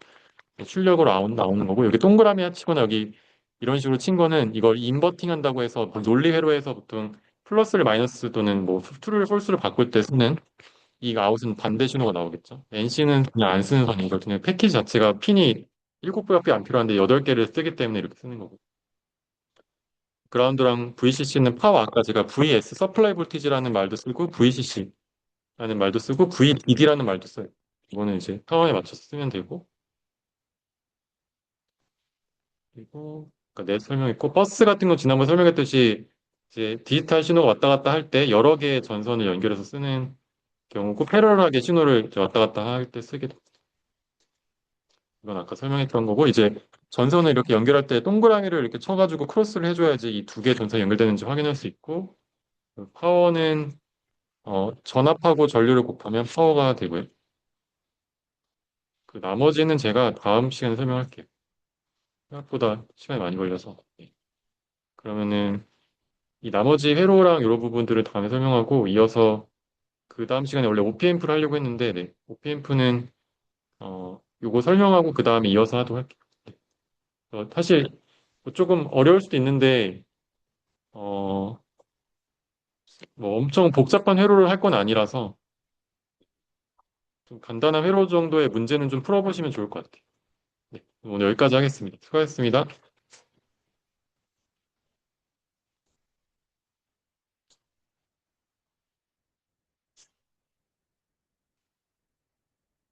출력으로 나오는 거고 여기 동그라미 치거나 여기 이런 식으로 친 거는 이걸 인버팅 한다고 해서 뭐 논리 회로에서 보통 플러스를 마이너스 또는 뭐 트루를 홀수를 바꿀 때 쓰는 이 아웃은 반대 신호가 나오겠죠. NC는 그냥 안 쓰는 선이 이걸 그냥 패키지 자체가 핀이 7개밖에 안 필요한데 8개를 쓰기 때문에 이렇게 쓰는 거고 그라운드랑 VCC는 파워 아까 제가 VS 서플라이 볼티지라는 말도 쓰고 VCC라는 말도 쓰고 VDD라는 말도 써요. 이거는 이제 상황에 맞춰서 쓰면 되고 그리고 내 설명했고 버스 같은 거 지난번 설명했듯이 이제 디지털 신호가 왔다 갔다 할 때 여러 개의 전선을 연결해서 쓰는 경우고 패러럴하게 신호를 이제 왔다 갔다 할 때 쓰게 됩니다. 이건 아까 설명했던 거고 이제 전선을 이렇게 연결할 때 동그라미를 이렇게 쳐가지고 크로스를 해줘야지 이 두 개 전선이 연결되는지 확인할 수 있고 그 파워는 전압하고 전류를 곱하면 파워가 되고요. 그 나머지는 제가 다음 시간에 설명할게요. 생각보다 시간이 많이 걸려서. 네. 그러면은 이 나머지 회로랑 이런 부분들을 다음에 설명하고 이어서 그 다음 시간에 원래 OPM프를 하려고 했는데 네. OPM프는 요거 설명하고 그 다음에 이어서 하도록 할게요. 네. 사실 뭐 조금 어려울 수도 있는데 어, 뭐 엄청 복잡한 회로를 할 건 아니라서 좀 간단한 회로 정도의 문제는 좀 풀어보시면 좋을 것 같아요. 네. 오늘 여기까지 하겠습니다. 수고하셨습니다.